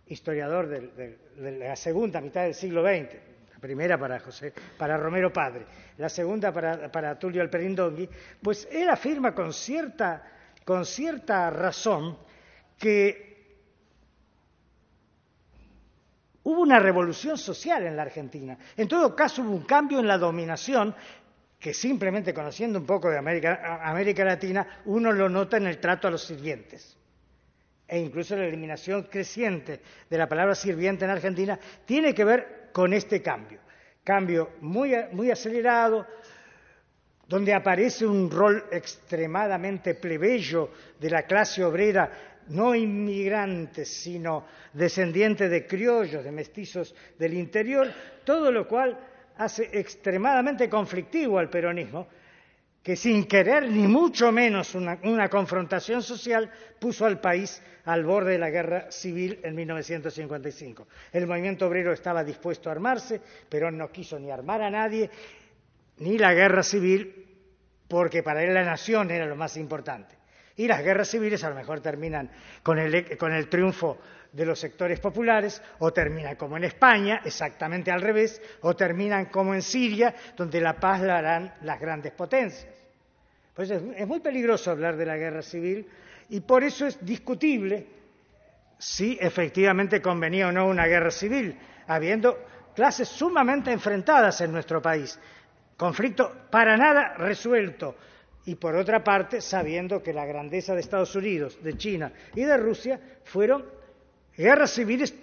historiador de la segunda mitad del siglo XX, la primera para Romero Padre, la segunda para Tulio Alperín Dongui, pues él afirma con cierta razón que hubo una revolución social en la Argentina. En todo caso hubo un cambio en la dominación que simplemente conociendo un poco de América Latina uno lo nota en el trato a los sirvientes. E incluso la eliminación creciente de la palabra sirviente en Argentina tiene que ver con este cambio. Cambio muy acelerado, donde aparece un rol extremadamente plebeyo de la clase obrera, no inmigrante, sino descendiente de criollos, de mestizos del interior, todo lo cual hace extremadamente conflictivo al peronismo, que sin querer ni mucho menos una confrontación social puso al país al borde de la guerra civil en 1955. El movimiento obrero estaba dispuesto a armarse, Perón no quiso ni armar a nadie, ni la guerra civil, porque para él la nación era lo más importante. Y las guerras civiles a lo mejor terminan con el triunfo de los sectores populares, o terminan como en España, exactamente al revés, o terminan como en Siria, donde la paz la harán las grandes potencias. Pues es muy peligroso hablar de la guerra civil y por eso es discutible si efectivamente convenía o no una guerra civil, habiendo clases sumamente enfrentadas en nuestro país, conflicto para nada resuelto, y por otra parte sabiendo que la grandeza de Estados Unidos, de China y de Rusia fueron guerras civiles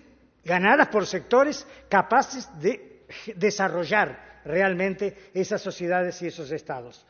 ganadas por sectores capaces de desarrollar realmente esas sociedades y esos estados.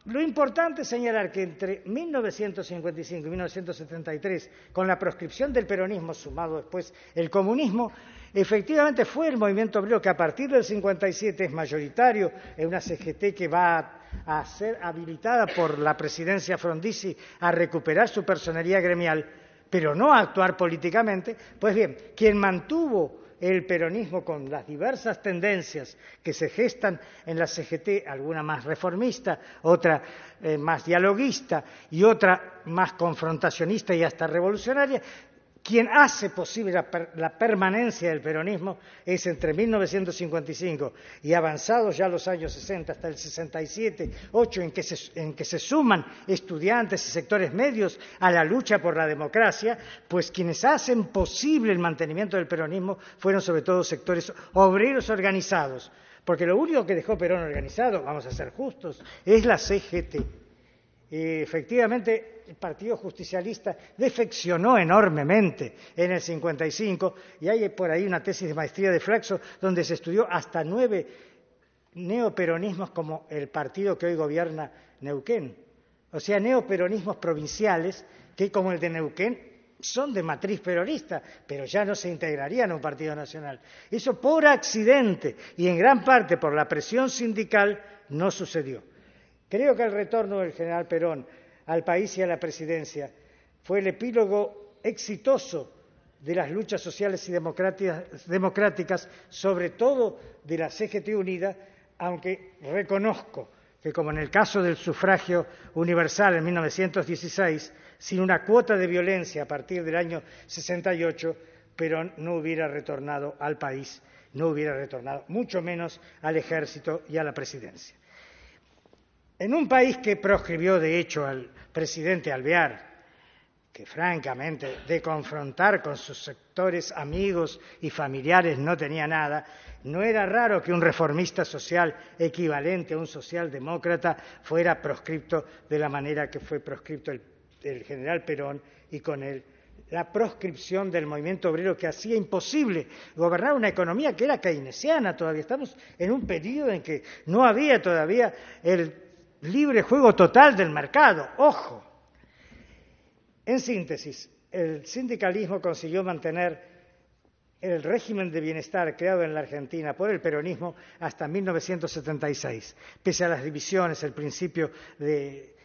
Lo importante es señalar que entre 1955 y 1973, con la proscripción del peronismo, sumado después el comunismo, efectivamente fue el movimiento obrero que a partir del 57 es mayoritario en una CGT que va a ser habilitada por la presidencia Frondizi a recuperar su personería gremial, pero no a actuar políticamente. Pues bien, quien mantuvo el peronismo con las diversas tendencias que se gestan en la CGT, alguna más reformista, otra más dialoguista y otra más confrontacionista y hasta revolucionaria, quien hace posible la permanencia del peronismo es entre 1955 y avanzados ya los años 60 hasta el 67, 8, en que se suman estudiantes y sectores medios a la lucha por la democracia, pues quienes hacen posible el mantenimiento del peronismo fueron sobre todo sectores obreros organizados, porque lo único que dejó Perón organizado, vamos a ser justos, es la CGT. Efectivamente, el Partido Justicialista defeccionó enormemente en el 55 y hay por ahí una tesis de maestría de Flaxo donde se estudió hasta 9 neoperonismos como el partido que hoy gobierna Neuquén. O sea, neoperonismos provinciales que, como el de Neuquén, son de matriz peronista, pero ya no se integrarían a un partido nacional. Eso por accidente y en gran parte por la presión sindical no sucedió. Creo que el retorno del general Perón al país y a la presidencia fue el epílogo exitoso de las luchas sociales y democráticas, sobre todo de la CGT Unida, aunque reconozco que, como en el caso del sufragio universal en 1916, sin una cuota de violencia a partir del año 68, Perón no hubiera retornado al país, no hubiera retornado, mucho menos al ejército y a la presidencia. En un país que proscribió, de hecho, al presidente Alvear, que francamente de confrontar con sus sectores amigos y familiares no tenía nada, no era raro que un reformista social equivalente a un socialdemócrata fuera proscripto de la manera que fue proscripto el general Perón y con él la proscripción del movimiento obrero que hacía imposible gobernar una economía que era keynesiana todavía. Estamos en un periodo en que no había todavía el libre juego total del mercado. ¡Ojo! En síntesis, el sindicalismo consiguió mantener el régimen de bienestar creado en la Argentina por el peronismo hasta 1976, pese a las divisiones, el principio de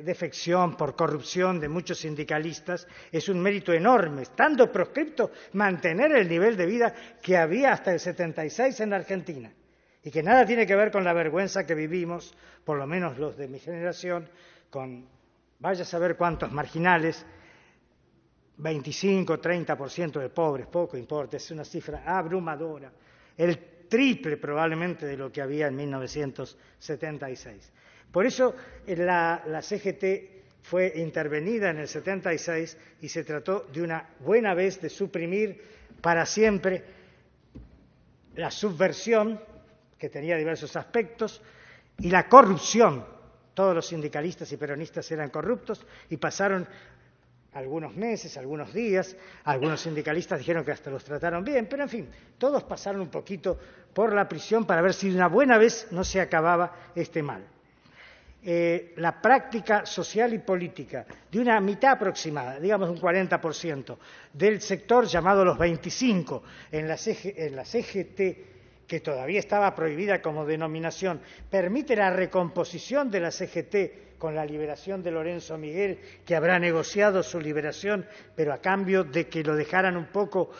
defección por corrupción de muchos sindicalistas. Es un mérito enorme, estando proscripto, mantener el nivel de vida que había hasta el 76 en la Argentina, y que nada tiene que ver con la vergüenza que vivimos, por lo menos los de mi generación, con vaya a saber cuántos marginales, 25, 30% de pobres, poco importa, es una cifra abrumadora, el triple probablemente de lo que había en 1976. Por eso la CGT fue intervenida en el 76 y se trató de una buena vez de suprimir para siempre la subversión, que tenía diversos aspectos, y la corrupción. Todos los sindicalistas y peronistas eran corruptos y pasaron algunos meses, algunos días, algunos sindicalistas dijeron que hasta los trataron bien, pero en fin, todos pasaron un poquito por la prisión para ver si de una buena vez no se acababa este mal. La práctica social y política de una mitad aproximada, digamos un 40%, del sector llamado los 25 en la CGT, que todavía estaba prohibida como denominación, permite la recomposición de la CGT con la liberación de Lorenzo Miguel, que habrá negociado su liberación, pero a cambio de que lo dejaran un poco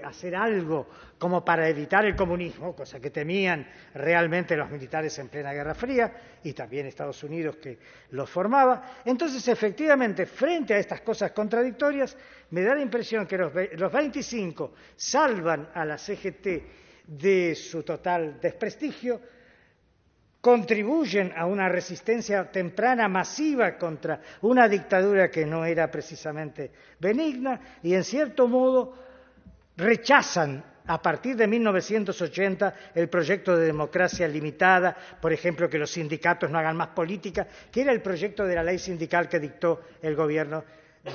hacer algo como para evitar el comunismo, cosa que temían realmente los militares en plena Guerra Fría, y también Estados Unidos que los formaba. Entonces, efectivamente, frente a estas cosas contradictorias, me da la impresión que los 25 salvan a la CGT de su total desprestigio, contribuyen a una resistencia temprana masiva contra una dictadura que no era precisamente benigna y, en cierto modo, rechazan a partir de 1980 el proyecto de democracia limitada, por ejemplo, que los sindicatos no hagan más política, que era el proyecto de la ley sindical que dictó el gobierno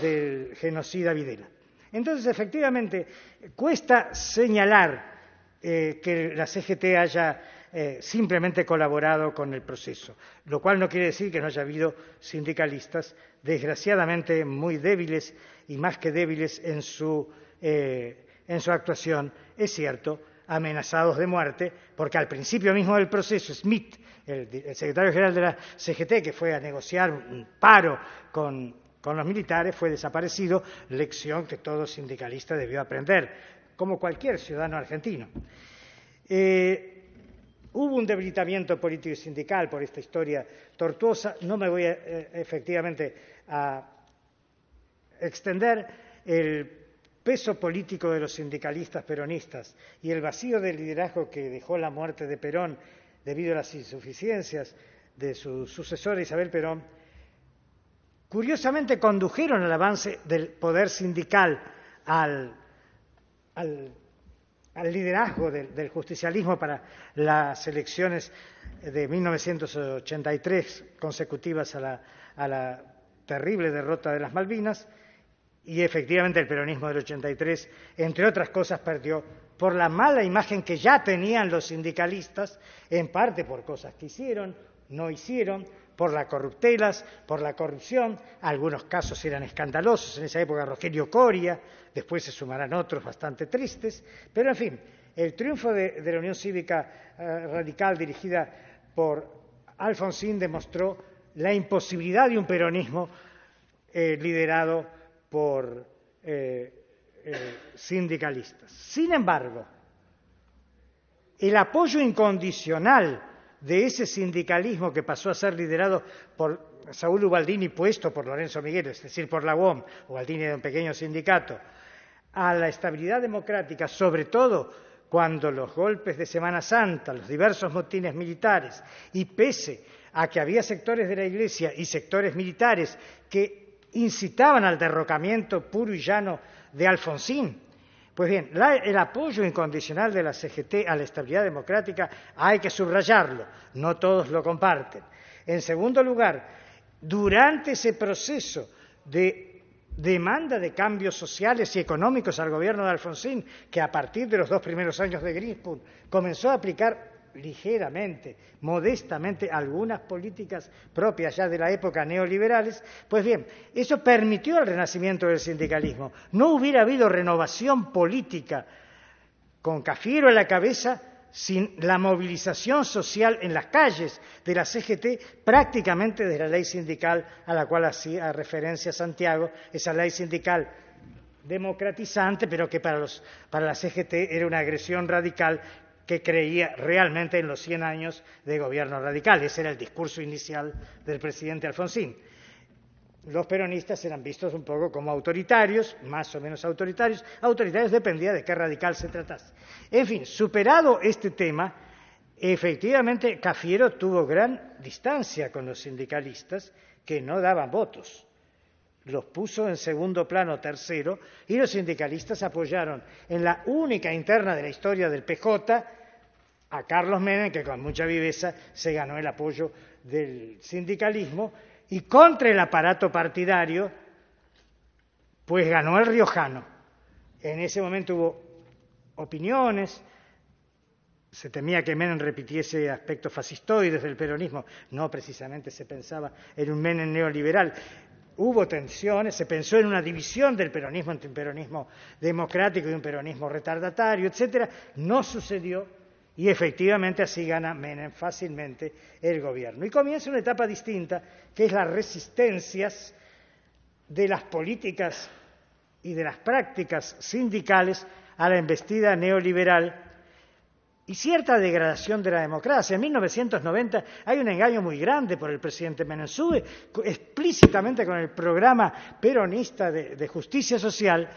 del genocida Videla. Entonces, efectivamente, cuesta señalar que la CGT haya simplemente colaborado con el proceso, lo cual no quiere decir que no haya habido sindicalistas, desgraciadamente muy débiles y más que débiles en su actuación, es cierto, amenazados de muerte, porque al principio mismo del proceso, Smith, el secretario general de la CGT, que fue a negociar un paro con los militares, fue desaparecido, lección que todo sindicalista debió aprender, como cualquier ciudadano argentino. Hubo un debilitamiento político y sindical por esta historia tortuosa. No me voy efectivamente a extender. El peso político de los sindicalistas peronistas y el vacío de liderazgo que dejó la muerte de Perón debido a las insuficiencias de su sucesora Isabel Perón, curiosamente condujeron al avance del poder sindical, al liderazgo del justicialismo para las elecciones de 1983 consecutivas a la terrible derrota de las Malvinas, y efectivamente el peronismo del 83, entre otras cosas, perdió por la mala imagen que ya tenían los sindicalistas, en parte por cosas que hicieron, no hicieron, por las corruptelas, por la corrupción. Algunos casos eran escandalosos, en esa época Rogelio Coria, después se sumarán otros bastante tristes, pero en fin, el triunfo de la Unión Cívica Radical dirigida por Alfonsín demostró la imposibilidad de un peronismo liderado por sindicalistas. Sin embargo, el apoyo incondicional de ese sindicalismo que pasó a ser liderado por Saúl Ubaldini, puesto por Lorenzo Miguel, es decir, por la UOM, Ubaldini era un pequeño sindicato, a la estabilidad democrática, sobre todo cuando los golpes de Semana Santa, los diversos motines militares, y pese a que había sectores de la Iglesia y sectores militares que incitaban al derrocamiento puro y llano de Alfonsín, pues bien, el apoyo incondicional de la CGT a la estabilidad democrática hay que subrayarlo, no todos lo comparten. En segundo lugar, durante ese proceso de demanda de cambios sociales y económicos al gobierno de Alfonsín, que a partir de los 2 primeros años de Greenspoon comenzó a aplicar ligeramente, modestamente, algunas políticas propias ya de la época neoliberales, pues bien, eso permitió el renacimiento del sindicalismo. No hubiera habido renovación política con Cafiero a la cabeza sin la movilización social en las calles de la CGT, prácticamente de la ley sindical a la cual hacía referencia Santiago, esa ley sindical democratizante, pero que para la CGT era una agresión radical que creía realmente en los 100 años de gobierno radical. Ese era el discurso inicial del presidente Alfonsín. Los peronistas eran vistos un poco como autoritarios, más o menos autoritarios. Autoritarios dependía de qué radical se tratase. En fin, superado este tema, efectivamente Cafiero tuvo gran distancia con los sindicalistas que no daban votos. Los puso en segundo plano, tercero, y los sindicalistas apoyaron en la única interna de la historia del PJ a Carlos Menem, que con mucha viveza se ganó el apoyo del sindicalismo, y contra el aparato partidario, pues ganó el riojano. En ese momento hubo opiniones, se temía que Menem repitiese aspectos fascistoides del peronismo, no precisamente se pensaba en un Menem neoliberal. Hubo tensiones, se pensó en una división del peronismo entre un peronismo democrático y un peronismo retardatario, etcétera. No sucedió y efectivamente así gana Menem fácilmente el gobierno. Y comienza una etapa distinta, que es las resistencias de las políticas y de las prácticas sindicales a la embestida neoliberal y cierta degradación de la democracia. En 1990 hay un engaño muy grande por el presidente Menem. Sube explícitamente con el programa peronista de justicia social,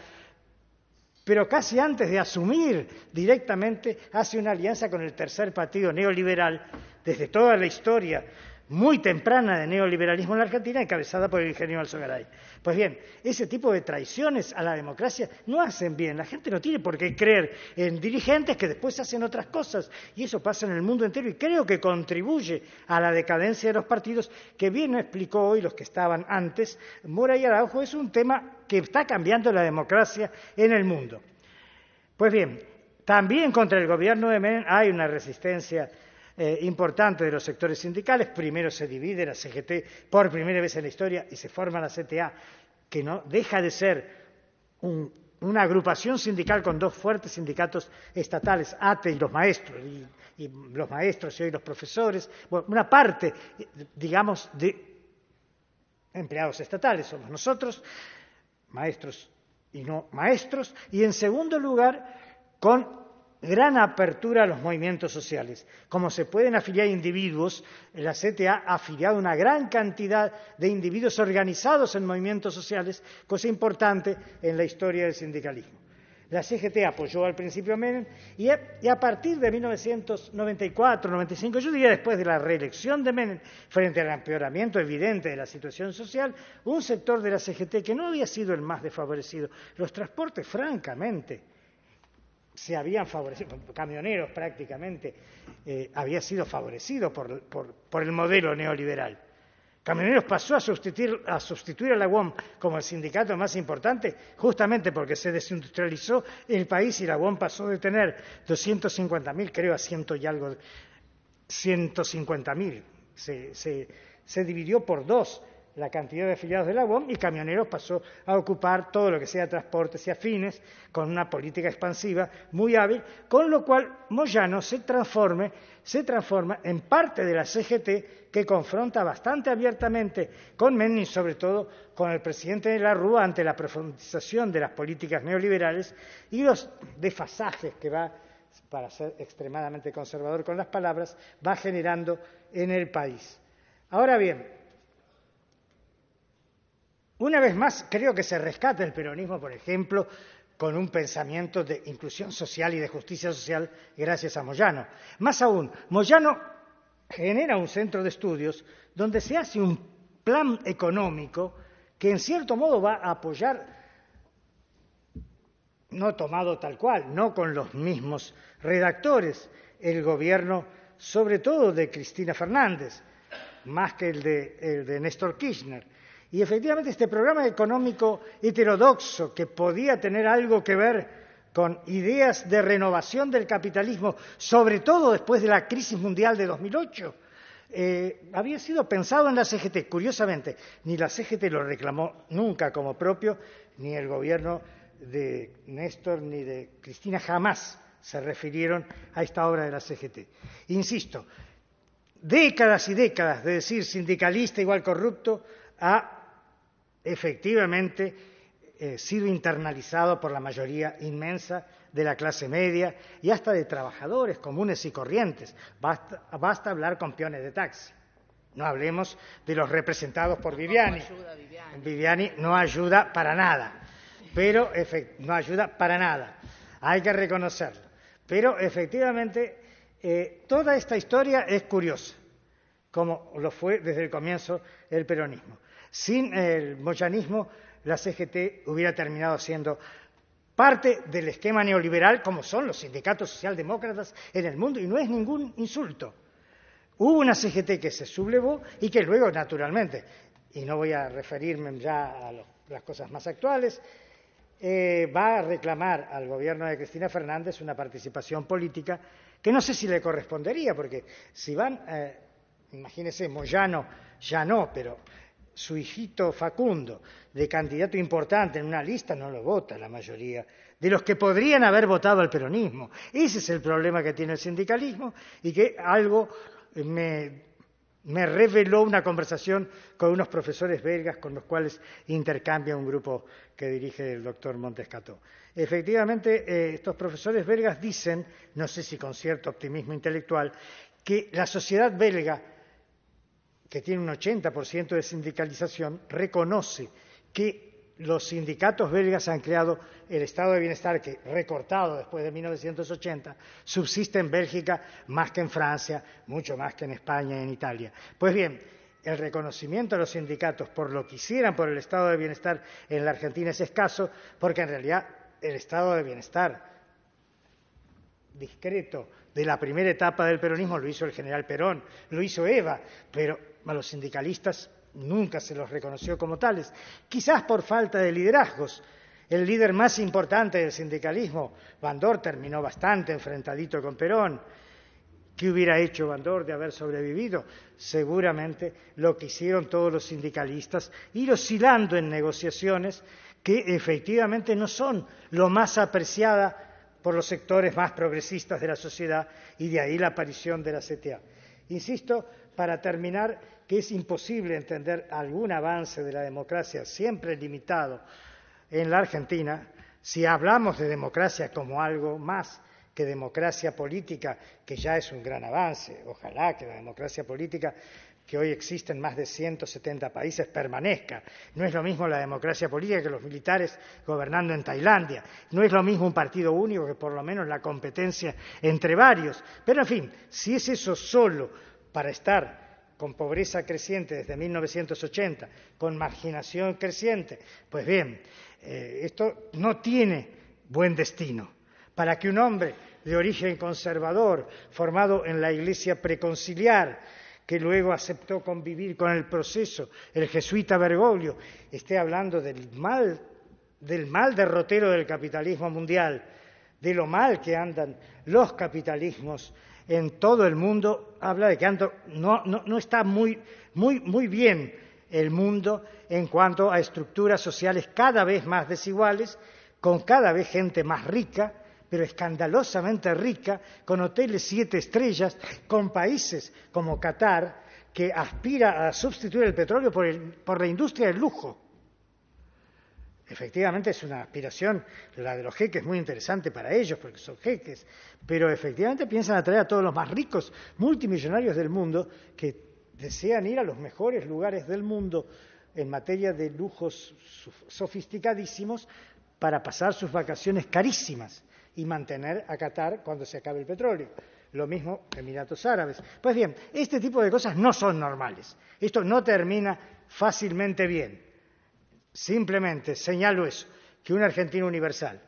pero casi antes de asumir directamente hace una alianza con el tercer partido neoliberal, desde toda la historia muy temprana de neoliberalismo en la Argentina, encabezada por el ingeniero Alzogaray. Pues bien, ese tipo de traiciones a la democracia no hacen bien. La gente no tiene por qué creer en dirigentes que después hacen otras cosas, y eso pasa en el mundo entero, y creo que contribuye a la decadencia de los partidos, que bien explicó hoy los que estaban antes Moray Araujo. Es un tema que está cambiando la democracia en el mundo. Pues bien, también contra el gobierno de Menem hay una resistencia importante de los sectores sindicales. Primero se divide la CGT por primera vez en la historia y se forma la CTA, que no deja de ser una agrupación sindical con 2 fuertes sindicatos estatales, ATE y los maestros, y los maestros y hoy los profesores, bueno, una parte, digamos, de empleados estatales, somos nosotros, maestros y no maestros, y en segundo lugar, con gran apertura a los movimientos sociales. Como se pueden afiliar individuos, la CTA ha afiliado una gran cantidad de individuos organizados en movimientos sociales, cosa importante en la historia del sindicalismo. La CGT apoyó al principio a Menem y a partir de 1994-95, yo diría después de la reelección de Menem, frente al empeoramiento evidente de la situación social, un sector de la CGT que no había sido el más desfavorecido. Los transportes, francamente, se habían favorecido, camioneros prácticamente, había sido favorecido por el modelo neoliberal. Camioneros pasó a sustituir a la UOM como el sindicato más importante justamente porque se desindustrializó el país y la UOM pasó de tener 250.000, creo, a 150.000. Se dividió por dos la cantidad de afiliados de la UOM y Camioneros pasó a ocupar todo lo que sea transportes y afines con una política expansiva muy hábil, con lo cual Moyano se transforma en parte de la CGT que confronta bastante abiertamente con Menem y sobre todo con el presidente de la Rúa ante la profundización de las políticas neoliberales y los desfasajes que va, para ser extremadamente conservador con las palabras, va generando en el país. Ahora bien, una vez más, creo que se rescata el peronismo, por ejemplo, con un pensamiento de inclusión social y de justicia social gracias a Moyano. Más aún, Moyano genera un centro de estudios donde se hace un plan económico que en cierto modo va a apoyar, no tomado tal cual, no con los mismos redactores, el gobierno sobre todo de Cristina Fernández, más que el de Néstor Kirchner. Y efectivamente este programa económico heterodoxo que podía tener algo que ver con ideas de renovación del capitalismo, sobre todo después de la crisis mundial de 2008, había sido pensado en la CGT. Curiosamente, ni la CGT lo reclamó nunca como propio, ni el gobierno de Néstor ni de Cristina jamás se refirieron a esta obra de la CGT. Insisto, décadas y décadas de decir sindicalista igual corrupto ha efectivamente sido internalizado por la mayoría inmensa de la clase media y hasta de trabajadores comunes y corrientes. Basta hablar con peones de taxi. No hablemos de los representados por Viviani. Viviani no ayuda para nada, pero no ayuda para nada. Hay que reconocerlo. Pero efectivamente toda esta historia es curiosa, como lo fue desde el comienzo el peronismo. Sin el moyanismo, la CGT hubiera terminado siendo parte del esquema neoliberal, como son los sindicatos socialdemócratas en el mundo, y no es ningún insulto. Hubo una CGT que se sublevó y que luego, naturalmente, y no voy a referirme ya a las cosas más actuales, va a reclamar al gobierno de Cristina Fernández una participación política que no sé si le correspondería, porque si van, imagínense, Moyano ya no, pero su hijito Facundo, de candidato importante en una lista, no lo vota la mayoría de los que podrían haber votado al peronismo. Ese es el problema que tiene el sindicalismo y que algo me reveló una conversación con unos profesores belgas con los cuales intercambia un grupo que dirige el doctor Montescató. Efectivamente, estos profesores belgas dicen, no sé si con cierto optimismo intelectual, que la sociedad belga, que tiene un 80% de sindicalización, reconoce que los sindicatos belgas han creado el estado de bienestar que, recortado después de 1980, subsiste en Bélgica más que en Francia, mucho más que en España y en Italia. Pues bien, el reconocimiento de los sindicatos por lo que hicieran por el estado de bienestar en la Argentina es escaso, porque en realidad el estado de bienestar discreto de la primera etapa del peronismo lo hizo el general Perón, lo hizo Eva, pero a los sindicalistas nunca se los reconoció como tales, quizás por falta de liderazgos. El líder más importante del sindicalismo, Bandor, terminó bastante enfrentadito con Perón. ¿Qué hubiera hecho Bandor de haber sobrevivido? Seguramente lo que hicieron todos los sindicalistas, ir oscilando en negociaciones que efectivamente no son lo más apreciada por los sectores más progresistas de la sociedad, y de ahí la aparición de la CTA. Insisto, para terminar, que es imposible entender algún avance de la democracia, siempre limitado en la Argentina, si hablamos de democracia como algo más que democracia política, que ya es un gran avance, ojalá que la democracia política que hoy existe en más de 170 países permanezca. No es lo mismo la democracia política que los militares gobernando en Tailandia. No es lo mismo un partido único que por lo menos la competencia entre varios. Pero, en fin, si es eso solo para estar con pobreza creciente desde 1980, con marginación creciente, pues bien, esto no tiene buen destino. Para que un hombre de origen conservador, formado en la Iglesia preconciliar, que luego aceptó convivir con el proceso, el jesuita Bergoglio, esté hablando del mal derrotero del capitalismo mundial, de lo mal que andan los capitalismos en todo el mundo, habla de que no está muy bien el mundo en cuanto a estructuras sociales cada vez más desiguales, con cada vez gente más rica, pero escandalosamente rica, con hoteles 7 estrellas, con países como Qatar, que aspira a sustituir el petróleo por la industria del lujo. Efectivamente es una aspiración, la de los jeques, muy interesante para ellos, porque son jeques, pero efectivamente piensan atraer a todos los más ricos multimillonarios del mundo que desean ir a los mejores lugares del mundo en materia de lujos sofisticadísimos para pasar sus vacaciones carísimas y mantener a Qatar cuando se acabe el petróleo. Lo mismo Emiratos Árabes. Pues bien, este tipo de cosas no son normales. Esto no termina fácilmente bien. Simplemente señalo eso, que un argentino universal,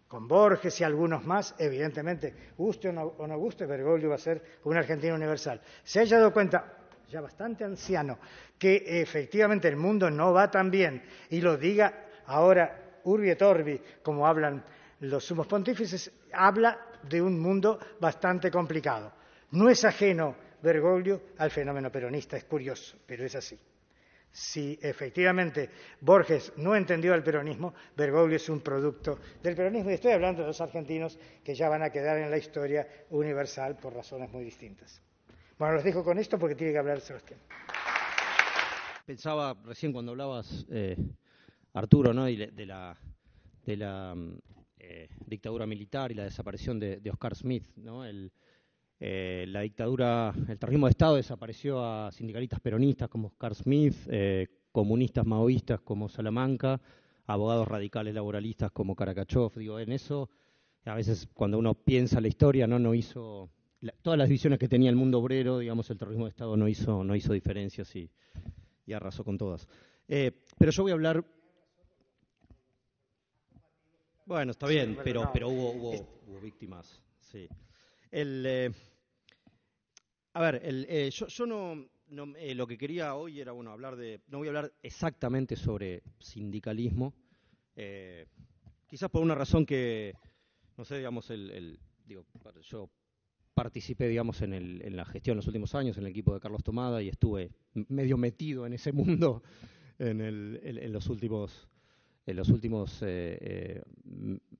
con Borges y algunos más, evidentemente, guste o no guste, Bergoglio va a ser un argentino universal, se haya dado cuenta, ya bastante anciano, que efectivamente el mundo no va tan bien, y lo diga ahora Urbi et Orbi, como hablan los sumos pontífices, habla de un mundo bastante complicado. No es ajeno Bergoglio al fenómeno peronista, es curioso, pero es así. Si efectivamente Borges no entendió el peronismo, Bergoglio es un producto del peronismo, y estoy hablando de los argentinos que ya van a quedar en la historia universal por razones muy distintas. Bueno, los dejo con esto porque tiene que hablar Sebastián. Pensaba recién cuando hablabas, Arturo, ¿no? de la dictadura militar y la desaparición de Oscar Smith, ¿no? La dictadura, el terrorismo de Estado desapareció a sindicalistas peronistas como Oscar Smith, comunistas maoístas como Salamanca, abogados radicales laboralistas como Karakachov. Digo, en eso, a veces cuando uno piensa la historia, no hizo todas las divisiones que tenía el mundo obrero, digamos, el terrorismo de Estado no hizo diferencias y arrasó con todas. Pero yo voy a hablar. Bueno, está bien, pero hubo víctimas, sí. Yo no lo que quería hoy era hablar no voy a hablar exactamente sobre sindicalismo, quizás por una razón que, no sé, digamos, yo participé, digamos, en la gestión en los últimos años, en el equipo de Carlos Tomada, y estuve medio metido en ese mundo en los últimos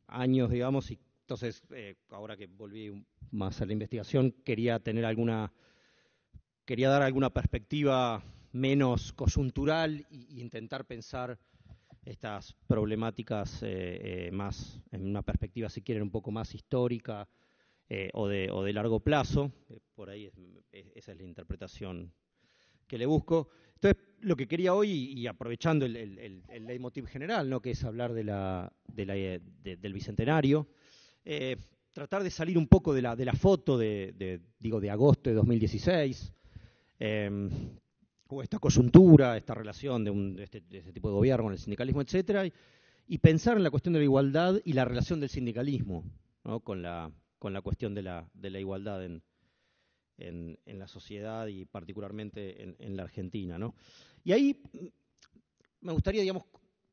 años, digamos, y entonces, ahora que volví más a la investigación, quería dar alguna perspectiva menos coyuntural e intentar pensar estas problemáticas más en una perspectiva, si quieren, un poco más histórica o de largo plazo. Por ahí esa es la interpretación que le busco. Entonces, lo que quería hoy, y aprovechando el leitmotiv general, ¿no?, que es hablar del Bicentenario, tratar de salir un poco de la foto de agosto de 2016, o esta coyuntura, esta relación de este tipo de gobierno con el sindicalismo, etcétera, y pensar en la cuestión de la igualdad y la relación del sindicalismo, ¿no?, con la cuestión de la igualdad en la sociedad y particularmente en la Argentina, ¿no? Y ahí me gustaría, digamos,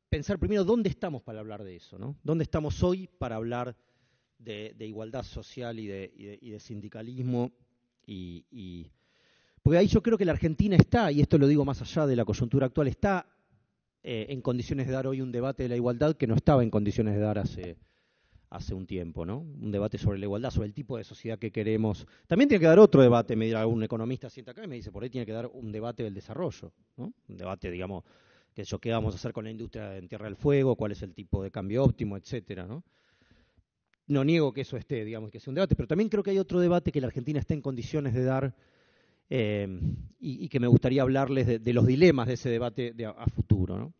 pensar primero dónde estamos para hablar de eso, ¿no? ¿Dónde estamos hoy para hablar de igualdad social y de sindicalismo? Porque ahí yo creo que la Argentina está, y esto lo digo más allá de la coyuntura actual, está en condiciones de dar hoy un debate de la igualdad que no estaba en condiciones de dar hace un tiempo, ¿no? Un debate sobre la igualdad, sobre el tipo de sociedad que queremos. También tiene que dar otro debate, me dirá algún economista sienta acá y me dice, por ahí tiene que dar un debate del desarrollo, ¿no? Un debate, digamos, qué vamos a hacer con la industria en Tierra del Fuego, cuál es el tipo de cambio óptimo, etcétera, ¿no? no niego que eso esté, digamos, que sea un debate, pero también creo que hay otro debate que la Argentina está en condiciones de dar y que me gustaría hablarles de los dilemas de ese debate a futuro, ¿no?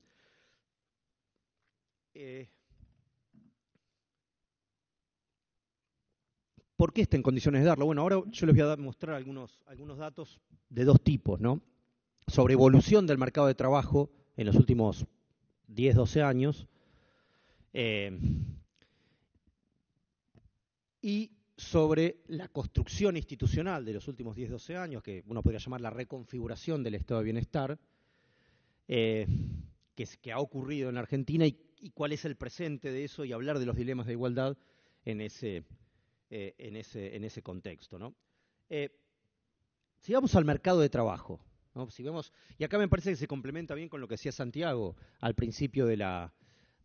¿Por qué está en condiciones de darlo? Bueno, ahora yo les voy a mostrar algunos datos de dos tipos, ¿no? Sobre evolución del mercado de trabajo en los últimos 10, 12 años y sobre la construcción institucional de los últimos 10, 12 años, que uno podría llamar la reconfiguración del estado de bienestar, que ha ocurrido en la Argentina y cuál es el presente de eso y hablar de los dilemas de igualdad en ese contexto, ¿no? Si vamos al mercado de trabajo, ¿no? Si vemos, y acá me parece que se complementa bien con lo que decía Santiago al principio de la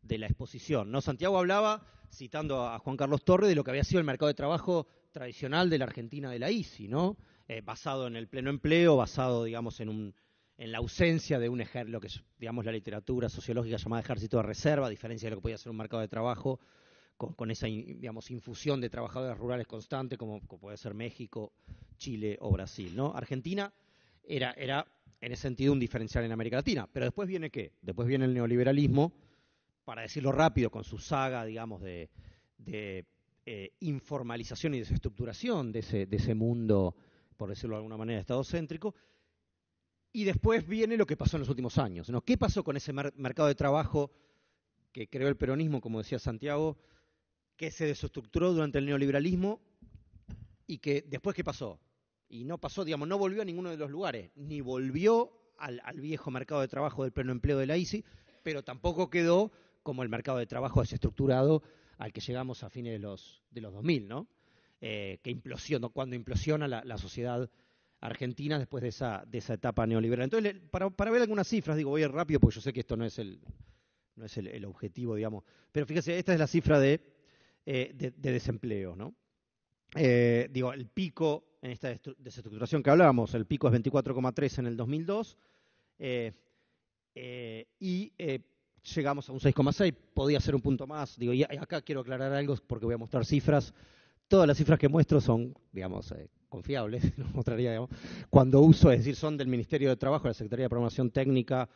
exposición, ¿no? Santiago hablaba, citando a Juan Carlos Torre, de lo que había sido el mercado de trabajo tradicional de la Argentina de la ICI, ¿no? Basado en el pleno empleo, basado, digamos, en la ausencia de lo que es, digamos, la literatura sociológica llamada ejército de reserva, a diferencia de lo que podía ser un mercado de trabajo con esa, digamos, infusión de trabajadores rurales constante, como puede ser México, Chile o Brasil, ¿no? Argentina era en ese sentido un diferencial en América Latina. Pero después viene ¿qué? Después viene el neoliberalismo, para decirlo rápido, con su saga, digamos, de informalización y desestructuración de ese mundo, por decirlo de alguna manera, estadocéntrico. Y después viene lo que pasó en los últimos años, ¿no? ¿Qué pasó con ese mercado de trabajo que creó el peronismo, como decía Santiago, que se desestructuró durante el neoliberalismo y que después ¿qué pasó? Y no pasó, digamos, no volvió a ninguno de los lugares, ni volvió al viejo mercado de trabajo del pleno empleo de la ICI, pero tampoco quedó como el mercado de trabajo desestructurado al que llegamos a fines de los 2000, ¿no? Que implosionó, cuando implosiona la sociedad argentina después de esa etapa neoliberal. Entonces, para ver algunas cifras, digo, voy a ir rápido porque yo sé que esto no es el objetivo, digamos, pero fíjese, esta es la cifra de desempleo, ¿no? Digo, el pico en esta desestructuración que hablábamos, el pico es 24,3 en el 2002 y llegamos a un 6,6, podía ser un punto más. Digo, y acá quiero aclarar algo porque voy a mostrar cifras. Todas las cifras que muestro son, digamos, confiables, no mostraría, digamos, cuando uso, es decir, son del Ministerio de Trabajo, de la Secretaría de Programación Técnica,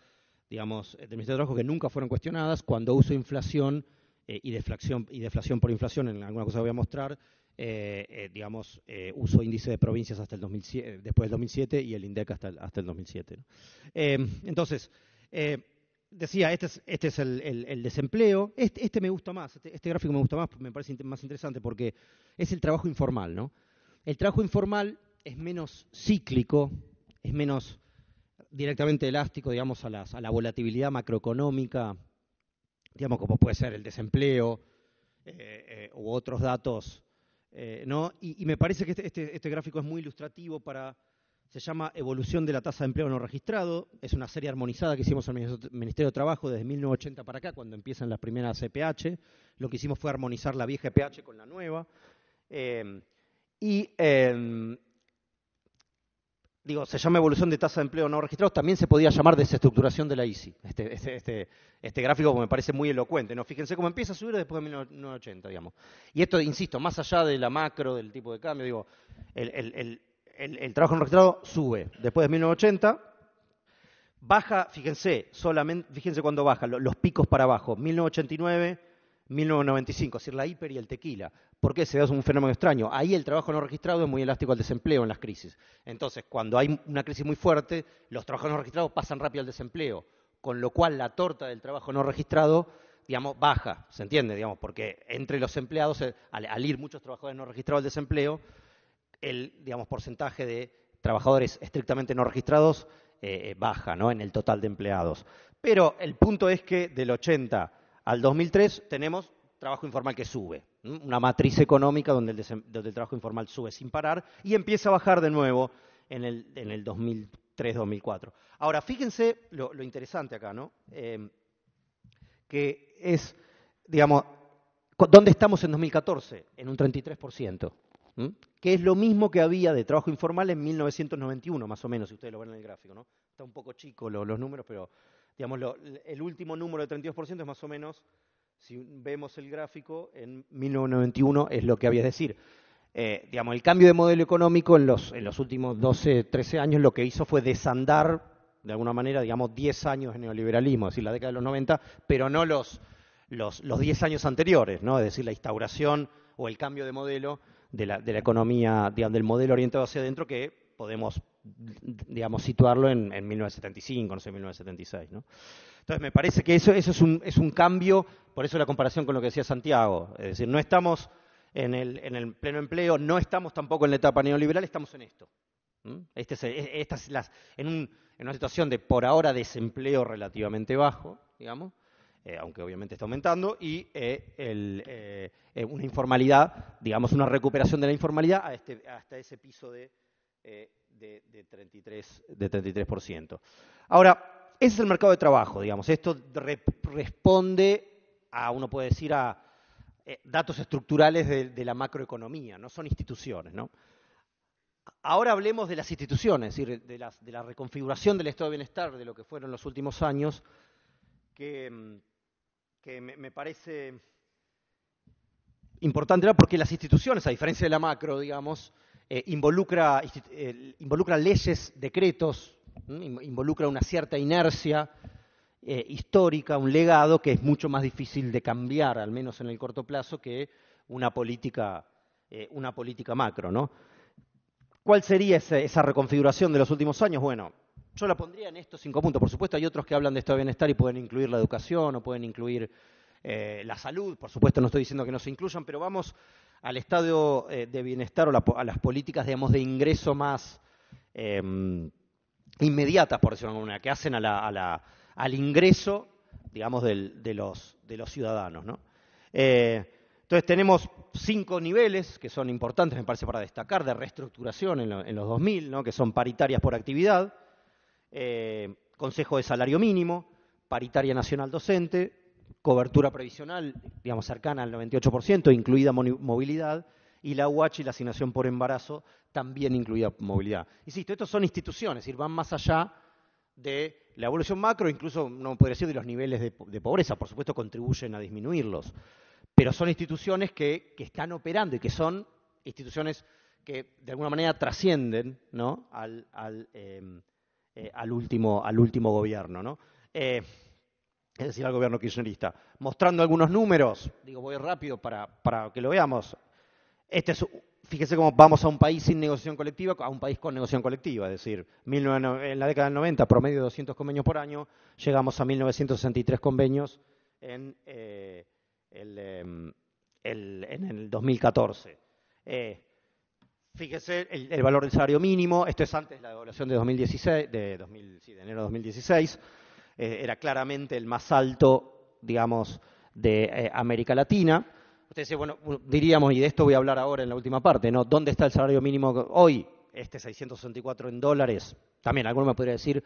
digamos, del Ministerio de Trabajo, que nunca fueron cuestionadas. Cuando uso inflación y deflación por inflación, en alguna cosa que voy a mostrar, digamos, uso índice de provincias hasta el 2007, después del 2007 y el INDEC hasta el 2007, ¿no? Entonces, decía, este es el desempleo. Este me gusta más, este gráfico me gusta más, me parece más interesante porque es el trabajo informal, ¿no? El trabajo informal es menos cíclico, es menos directamente elástico, digamos, a la volatilidad macroeconómica, digamos, como puede ser el desempleo u otros datos, ¿no? Y me parece que este gráfico es muy ilustrativo se llama Evolución de la tasa de empleo no registrado. Es una serie armonizada que hicimos en el Ministerio de Trabajo desde 1980 para acá, cuando empiezan las primeras EPH. Lo que hicimos fue armonizar la vieja EPH con la nueva. Digo, se llama evolución de tasa de empleo no registrados, también se podía llamar desestructuración de la ICI. Este gráfico me parece muy elocuente, ¿no? Fíjense cómo empieza a subir después de 1980, digamos. Y esto, insisto, más allá de la macro, del tipo de cambio, digo, el trabajo no registrado sube después de 1980, baja, fíjense cuándo baja, los picos para abajo, 1989, 1995, es decir, la hiper y el tequila. ¿Por qué? Se da un fenómeno extraño. Ahí el trabajo no registrado es muy elástico al desempleo en las crisis. Entonces, cuando hay una crisis muy fuerte, los trabajos no registrados pasan rápido al desempleo, con lo cual la torta del trabajo no registrado, digamos, baja, ¿se entiende? Digamos, porque entre los empleados, al ir muchos trabajadores no registrados al desempleo, el, digamos, porcentaje de trabajadores estrictamente no registrados baja, ¿no?, en el total de empleados. Pero el punto es que del 80 al 2003 tenemos trabajo informal que sube, una matriz económica donde el trabajo informal sube sin parar y empieza a bajar de nuevo en el 2003-2004. Ahora, fíjense lo interesante acá, ¿no? Que es, digamos, ¿dónde estamos en 2014? En un 33%. Que es lo mismo que había de trabajo informal en 1991, más o menos, si ustedes lo ven en el gráfico, ¿no? Está un poco chico los números, pero digamos, el último número de 32% es más o menos Si vemos el gráfico, en 1991 es lo que había, es decir, digamos, el cambio de modelo económico en los últimos 12, 13 años lo que hizo fue desandar, de alguna manera, digamos, 10 años de neoliberalismo, es decir, la década de los 90, pero no los 10 años anteriores, ¿no? Es decir, la instauración o el cambio de modelo de la economía, digamos, del modelo orientado hacia adentro, que podemos, digamos, situarlo en 1975, no sé, 1976, ¿no? Entonces, me parece que eso es un cambio, por eso la comparación con lo que decía Santiago, es decir, no estamos en el pleno empleo, no estamos tampoco en la etapa neoliberal, estamos en esto. En una situación de, por ahora, desempleo relativamente bajo, digamos, aunque obviamente está aumentando, y una informalidad, digamos, una recuperación de la informalidad hasta ese piso de 33%. Ahora, ese es el mercado de trabajo, digamos. Esto responde a, uno puede decir, a datos estructurales de la macroeconomía, no son instituciones, ¿no? Ahora hablemos de las instituciones, es decir, de la reconfiguración del estado de bienestar de lo que fueron los últimos años, que me parece importante porque las instituciones, a diferencia de la macro, digamos, involucra leyes, decretos, involucra una cierta inercia histórica, un legado que es mucho más difícil de cambiar, al menos en el corto plazo, que una política macro, ¿no? ¿Cuál sería esa reconfiguración de los últimos años? Bueno, yo la pondría en estos 5 puntos. Por supuesto, hay otros que hablan de estado de bienestar y pueden incluir la educación o pueden incluir la salud. Por supuesto, no estoy diciendo que no se incluyan, pero vamos al estado de bienestar o a las políticas, digamos, de ingreso más inmediatas, por decirlo de alguna manera, que hacen al ingreso, digamos, de los ciudadanos, ¿no? Entonces tenemos 5 niveles que son importantes, me parece, para destacar, de reestructuración en los 2000, ¿no? Que son paritarias por actividad, consejo de salario mínimo, paritaria nacional docente, cobertura previsional, digamos, cercana al 98%, incluida movilidad, y la UH y la asignación por embarazo, también incluida movilidad. Insisto, estos son instituciones, es decir, van más allá de la evolución macro, incluso, no podría decir, de los niveles de pobreza, por supuesto contribuyen a disminuirlos, pero son instituciones que están operando y que son instituciones que de alguna manera trascienden, ¿no? al último gobierno, ¿no? Es decir, al gobierno kirchnerista. Mostrando algunos números, digo, voy rápido para que lo veamos. Fíjese cómo vamos a un país sin negociación colectiva a un país con negociación colectiva, es decir, en la década del 90, promedio de 200 convenios por año, llegamos a 1963 convenios en el 2014. Fíjese el valor del salario mínimo, esto es antes de la devaluación de 2016, de enero de 2016, era claramente el más alto, digamos, de América Latina. Usted dice, bueno, diríamos, y de esto voy a hablar ahora en la última parte, ¿no? ¿Dónde está el salario mínimo hoy? 664 en dólares. También alguno me podría decir,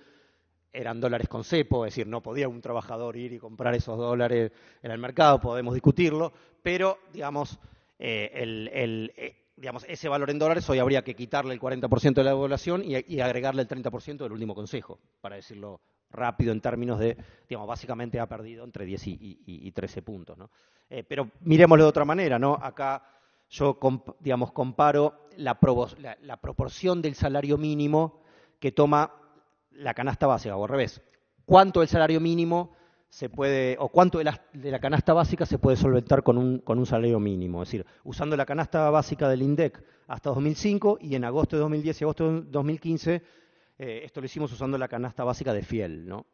eran dólares con cepo, es decir, no podía un trabajador ir y comprar esos dólares en el mercado, podemos discutirlo, pero, digamos, ese valor en dólares hoy habría que quitarle el 40% de la devaluación y agregarle el 30% del último consejo, para decirlo rápido en términos de, digamos, básicamente ha perdido entre 10 y 13 puntos, ¿no? Pero miremoslo de otra manera, ¿no? Acá yo, digamos, comparo la proporción del salario mínimo que toma la canasta básica, o al revés. ¿Cuánto del salario mínimo se puede, o cuánto de la canasta básica se puede solventar con un salario mínimo? Es decir, usando la canasta básica del INDEC hasta 2005 y en agosto de 2010 y agosto de 2015, esto lo hicimos usando la canasta básica de Fiel, ¿no?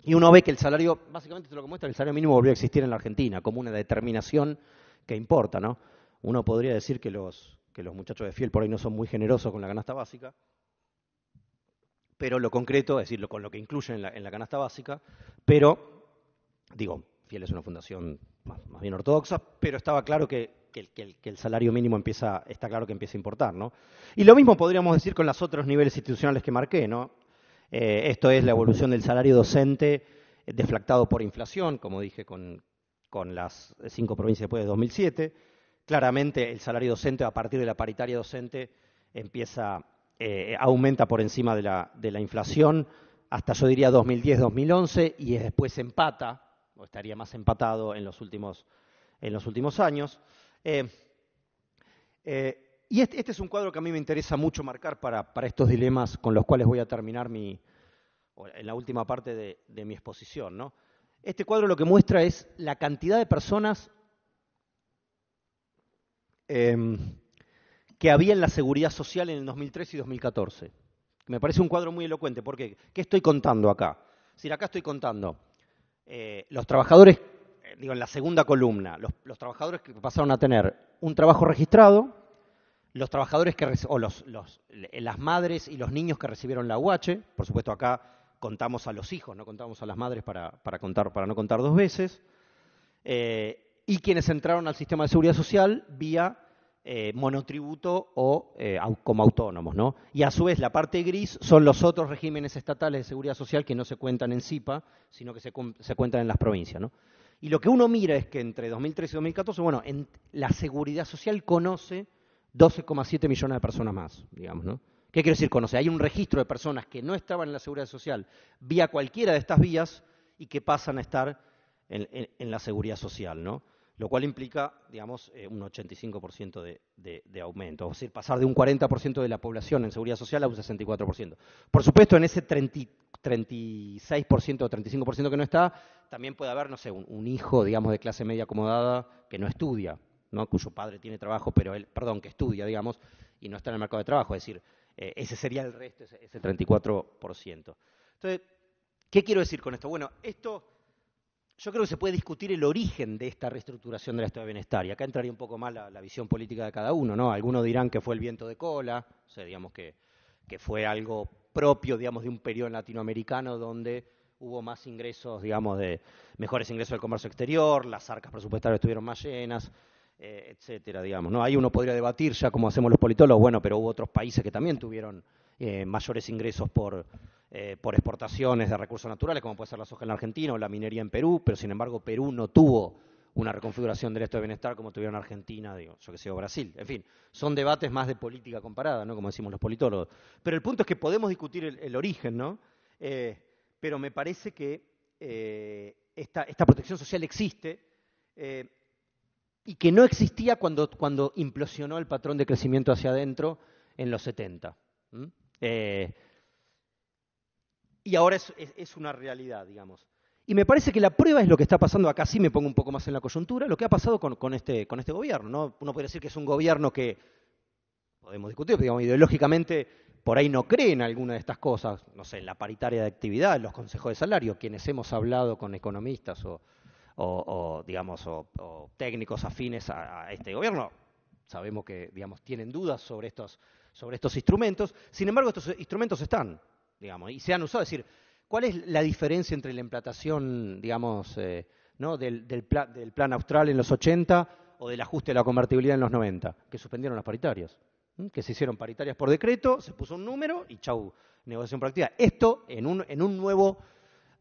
Y uno ve que el salario, básicamente esto es lo que muestra, el salario mínimo volvió a existir en la Argentina como una determinación que importa, ¿no? Uno podría decir que los muchachos de Fiel por ahí no son muy generosos con la canasta básica, pero lo concreto, es decir, con lo que incluyen en la canasta básica, pero, digo, Fiel es una fundación más bien ortodoxa, pero estaba claro que el salario mínimo está claro que empieza a importar, ¿no? Y lo mismo podríamos decir con los otros niveles institucionales que marqué, ¿no? Esto es la evolución del salario docente deflactado por inflación, como dije, con las 5 provincias después de 2007. Claramente el salario docente a partir de la paritaria docente aumenta por encima de la inflación hasta, yo diría, 2010-2011 y después empata o estaría más empatado en los últimos años. Y este es un cuadro que a mí me interesa mucho marcar para estos dilemas con los cuales voy a terminar en la última parte de mi exposición, ¿no? Este cuadro lo que muestra es la cantidad de personas que había en la seguridad social en el 2013 y 2014. Me parece un cuadro muy elocuente, porque ¿qué estoy contando acá? Es decir, acá estoy contando los trabajadores, digo, en la segunda columna, los trabajadores que pasaron a tener un trabajo registrado, los trabajadores las madres y los niños que recibieron la UH, por supuesto acá contamos a los hijos, no contamos a las madres para no contar dos veces, y quienes entraron al sistema de seguridad social vía monotributo o como autónomos, ¿no? Y a su vez la parte gris son los otros regímenes estatales de seguridad social que no se cuentan en SIPA, sino que se cuentan en las provincias, ¿no? Y lo que uno mira es que entre 2013 y 2014, bueno, la seguridad social conoce 12,7 millones de personas más, digamos, ¿no? ¿Qué quiero decir conoce? Hay un registro de personas que no estaban en la seguridad social vía cualquiera de estas vías y que pasan a estar en la seguridad social, ¿no? Lo cual implica, digamos, un 85% de aumento. Es decir, pasar de un 40% de la población en seguridad social a un 64%. Por supuesto, en ese 36% o 35% que no está, también puede haber, no sé, un hijo, digamos, de clase media acomodada que no estudia, ¿no? Cuyo padre tiene trabajo, pero que estudia, digamos, y no está en el mercado de trabajo. Es decir, ese sería el resto, ese 34%. Entonces, ¿qué quiero decir con esto? Bueno, yo creo que se puede discutir el origen de esta reestructuración del estado de bienestar, y acá entraría un poco más la visión política de cada uno, ¿no? Algunos dirán que fue el viento de cola, o sea, digamos que fue algo propio, digamos, de un periodo latinoamericano donde hubo más ingresos, digamos, mejores ingresos del comercio exterior, las arcas presupuestarias estuvieron más llenas, etcétera, digamos, ¿no? Ahí uno podría debatir ya como hacemos los politólogos, bueno, pero hubo otros países que también tuvieron mayores ingresos por exportaciones de recursos naturales, como puede ser la soja en la Argentina o la minería en Perú, pero sin embargo Perú no tuvo una reconfiguración del estado de bienestar como tuvieron Argentina, digo, yo que sé, o Brasil. En fin, son debates más de política comparada, ¿no? Como decimos los politólogos. Pero el punto es que podemos discutir el origen, ¿no? Pero me parece que esta protección social existe y que no existía cuando implosionó el patrón de crecimiento hacia adentro en los 70. Y ahora es una realidad, digamos. Y me parece que la prueba es lo que está pasando, acá sí me pongo un poco más en la coyuntura, lo que ha pasado con este gobierno, ¿no? Uno puede decir que es un gobierno que, podemos discutir, pero digamos, ideológicamente por ahí no cree en alguna de estas cosas, no sé, en la paritaria de actividad, en los consejos de salario, quienes hemos hablado con economistas o técnicos afines a este gobierno, sabemos que, digamos, tienen dudas sobre estos instrumentos. Sin embargo, estos instrumentos están, digamos, y se han usado. Es decir, ¿cuál es la diferencia entre la implantación, digamos, ¿no? del plan austral en los 80 o del ajuste de la convertibilidad en los 90? Que suspendieron las paritarias, que se hicieron paritarias por decreto, se puso un número y chau, negociación por actividad. Esto en un nuevo,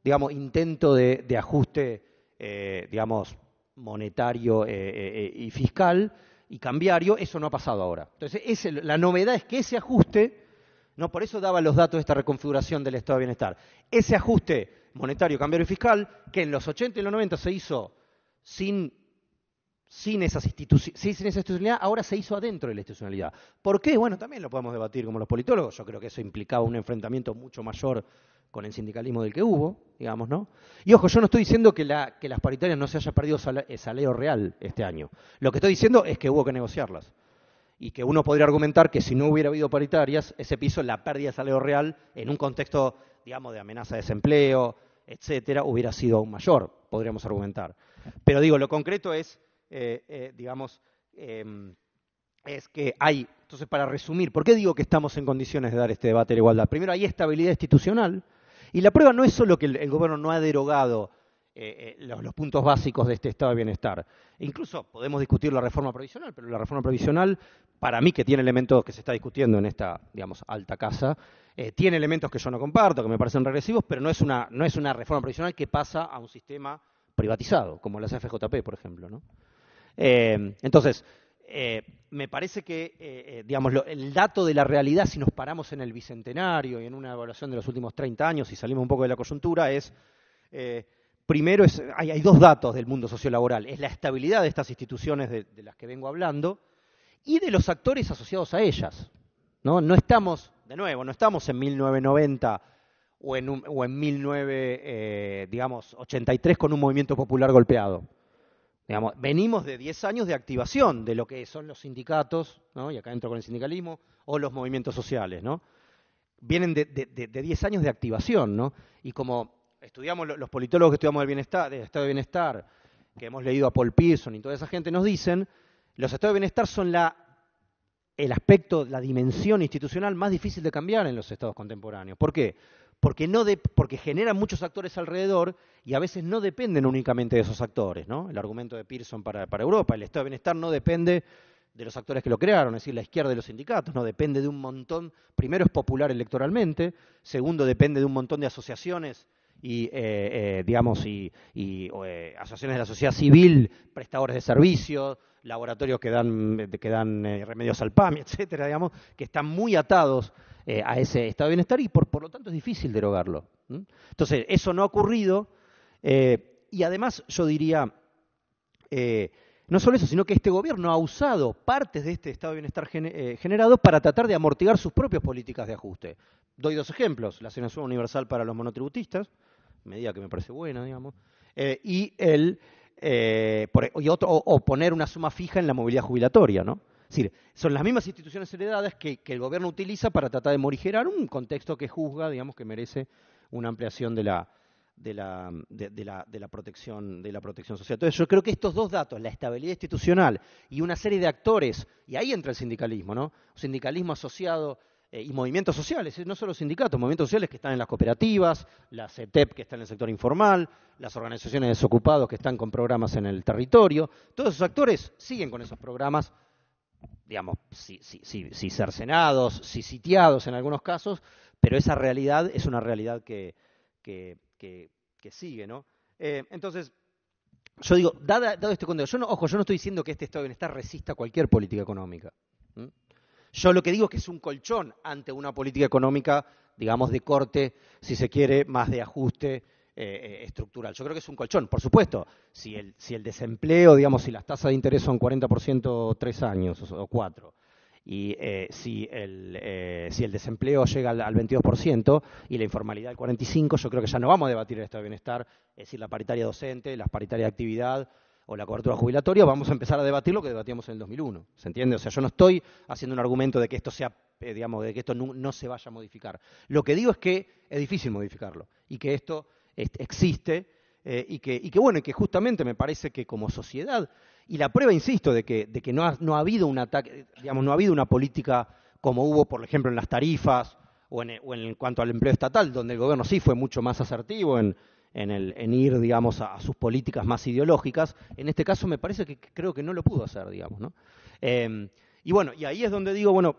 digamos, intento de ajuste, digamos, monetario y fiscal y cambiario, eso no ha pasado ahora. Entonces, la novedad es que ese ajuste, no, por eso daba los datos de esta reconfiguración del estado de bienestar. Ese ajuste monetario, cambiario y fiscal, que en los 80 y los 90 se hizo sin esa institucionalidad, ahora se hizo adentro de la institucionalidad. ¿Por qué? Bueno, también lo podemos debatir como los politólogos. Yo creo que eso implicaba un enfrentamiento mucho mayor con el sindicalismo del que hubo, digamos, ¿no? Y ojo, yo no estoy diciendo que las paritarias no se haya perdido salario real este año. Lo que estoy diciendo es que hubo que negociarlas. Y que uno podría argumentar que si no hubiera habido paritarias, ese piso, la pérdida de salario real, en un contexto, digamos, de amenaza de desempleo, etcétera, hubiera sido aún mayor, podríamos argumentar. Pero digo, lo concreto es, es que hay, entonces para resumir, ¿por qué digo que estamos en condiciones de dar este debate de la igualdad? Primero, hay estabilidad institucional, y la prueba no es solo que el gobierno no ha derogado los puntos básicos de este estado de bienestar. Incluso podemos discutir la reforma previsional, pero la reforma previsional, para mí, que tiene elementos que se está discutiendo en esta, digamos, alta casa, tiene elementos que yo no comparto, que me parecen regresivos, pero no es una reforma previsional que pasa a un sistema privatizado, como la CFJP, por ejemplo, ¿no? Entonces, me parece que, digamos, el dato de la realidad, si nos paramos en el bicentenario y en una evaluación de los últimos 30 años y salimos un poco de la coyuntura, es primero, hay dos datos del mundo sociolaboral. Es la estabilidad de estas instituciones de las que vengo hablando y de los actores asociados a ellas. No estamos, de nuevo, no estamos en 1990 o en 1983 con un movimiento popular golpeado. Digamos, venimos de 10 años de activación de lo que son los sindicatos, ¿no? Y acá entro con el sindicalismo, o los movimientos sociales, ¿no? Vienen de 10 años de activación, ¿no? Y como estudiamos, los politólogos que estudiamos del estado de bienestar, que hemos leído a Paul Pearson y toda esa gente, nos dicen, los estados de bienestar son el aspecto, la dimensión institucional más difícil de cambiar en los estados contemporáneos. ¿Por qué? Porque generan muchos actores alrededor y a veces no dependen únicamente de esos actores, ¿no? El argumento de Pearson para Europa, el estado de bienestar no depende de los actores que lo crearon, es decir, la izquierda de los sindicatos, no depende de un montón, primero es popular electoralmente, segundo depende de un montón de asociaciones y asociaciones de la sociedad civil, prestadores de servicios, laboratorios que dan remedios al PAMI, etcétera, digamos, que están muy atados a ese estado de bienestar y por lo tanto es difícil derogarlo. Entonces, eso no ha ocurrido y además yo diría, no solo eso, sino que este gobierno ha usado partes de este estado de bienestar generado para tratar de amortiguar sus propias políticas de ajuste. Doy dos ejemplos, la asignación universal para los monotributistas, medida que me parece buena, digamos, o poner una suma fija en la movilidad jubilatoria, ¿no? Es decir, son las mismas instituciones heredadas que el gobierno utiliza para tratar de morigerar un contexto que juzga, digamos, que merece una ampliación de la protección social. Entonces, yo creo que estos dos datos, la estabilidad institucional y una serie de actores, y ahí entra el sindicalismo, ¿no? Un sindicalismo asociado y movimientos sociales, no solo sindicatos, movimientos sociales que están en las cooperativas, la CETEP que está en el sector informal, las organizaciones de desocupados que están con programas en el territorio, todos esos actores siguen con esos programas, digamos, si cercenados, si sitiados en algunos casos, pero esa realidad es una realidad que sigue, ¿no? Entonces, yo digo, dado este contexto, yo no estoy diciendo que este estado de bienestar resista cualquier política económica. Yo lo que digo es que es un colchón ante una política económica, digamos, de corte, si se quiere, más de ajuste estructural. Yo creo que es un colchón, por supuesto. Si el desempleo, digamos, si las tasas de interés son 40% 3 años o 4, y si el desempleo llega al 22% y la informalidad al 45%, yo creo que ya no vamos a debatir el estado de bienestar, es decir, la paritaria docente, las paritarias de actividad o la cobertura jubilatoria, vamos a empezar a debatir lo que debatíamos en el 2001, ¿se entiende? O sea, yo no estoy haciendo un argumento de que esto sea, digamos, de que esto no se vaya a modificar. Lo que digo es que es difícil modificarlo y que esto existe y que justamente me parece que como sociedad, y la prueba, insisto, de que no ha habido un ataque, digamos, no ha habido una política como hubo, por ejemplo, en las tarifas o en cuanto al empleo estatal, donde el gobierno sí fue mucho más asertivo en ir, digamos, a sus políticas más ideológicas. En este caso me parece que creo que no lo pudo hacer, digamos, ¿no? Y ahí es donde digo,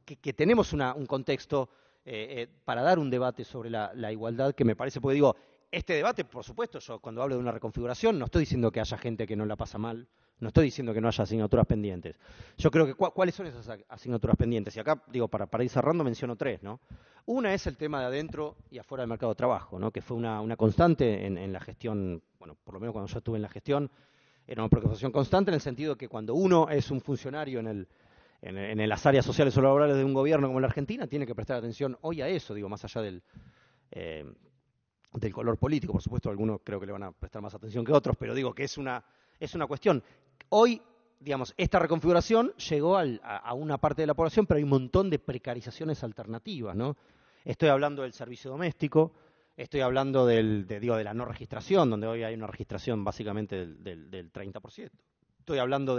que tenemos un contexto para dar un debate sobre la igualdad que me parece, porque digo, este debate, por supuesto, yo cuando hablo de una reconfiguración no estoy diciendo que haya gente que no la pasa mal, no estoy diciendo que no haya asignaturas pendientes. Yo creo que ¿cuáles son esas asignaturas pendientes? Y acá, digo, para ir cerrando menciono 3, ¿no? Una es el tema de adentro y afuera del mercado de trabajo, ¿no? Que fue una constante en la gestión, bueno, por lo menos cuando yo estuve en la gestión, era una preocupación constante en el sentido de que cuando uno es un funcionario en las áreas sociales o laborales de un gobierno como la Argentina, tiene que prestar atención hoy a eso, digo, más allá del color político. Por supuesto, algunos creo que le van a prestar más atención que otros, pero digo que es una cuestión. Hoy, digamos, esta reconfiguración llegó a una parte de la población, pero hay un montón de precarizaciones alternativas, ¿no? Estoy hablando del servicio doméstico, estoy hablando de la no registración, donde hoy hay una registración básicamente del 30%. Estoy hablando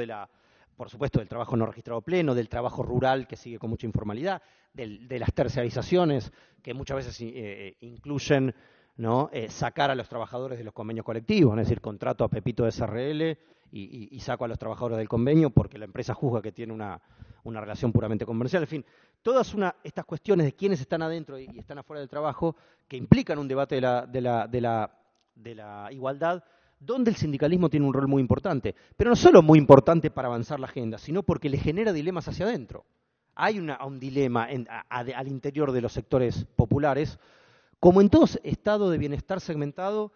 por supuesto, del trabajo no registrado pleno, del trabajo rural que sigue con mucha informalidad, de las terciarizaciones que muchas veces incluyen, ¿no? Sacar a los trabajadores de los convenios colectivos, es decir, contrato a Pepito de SRL y saco a los trabajadores del convenio porque la empresa juzga que tiene una relación puramente comercial. En fin, todas estas cuestiones de quiénes están adentro y están afuera del trabajo que implican un debate de la igualdad, donde el sindicalismo tiene un rol muy importante, pero no solo muy importante para avanzar la agenda, sino porque le genera dilemas hacia adentro. Hay un dilema al interior de los sectores populares, como en todo estado de bienestar segmentado,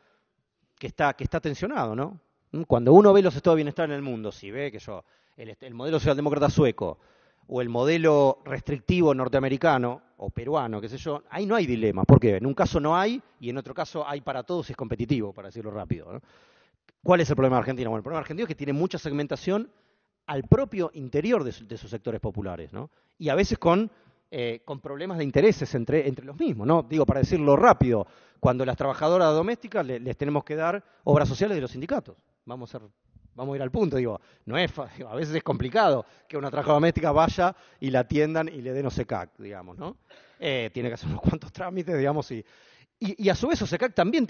está tensionado, ¿no? Cuando uno ve los estados de bienestar en el mundo, si ve que el modelo socialdemócrata sueco o el modelo restrictivo norteamericano o peruano, qué sé yo, ahí no hay dilema. ¿Por qué? En un caso no hay y en otro caso hay para todos y es competitivo, para decirlo rápido, ¿no? ¿Cuál es el problema de Argentina? Bueno, el problema de Argentina es que tiene mucha segmentación al propio interior de sus sectores populares, ¿no? Y a veces con problemas de intereses entre los mismos, ¿no? Digo, para decirlo rápido, cuando las trabajadoras domésticas les tenemos que dar obras sociales de los sindicatos. Vamos a ir al punto, digo, a veces es complicado que una trabajadora doméstica vaya y la atiendan y le den OSECAC, digamos, ¿no? Tiene que hacer unos cuantos trámites, digamos, y a su vez OSECAC también,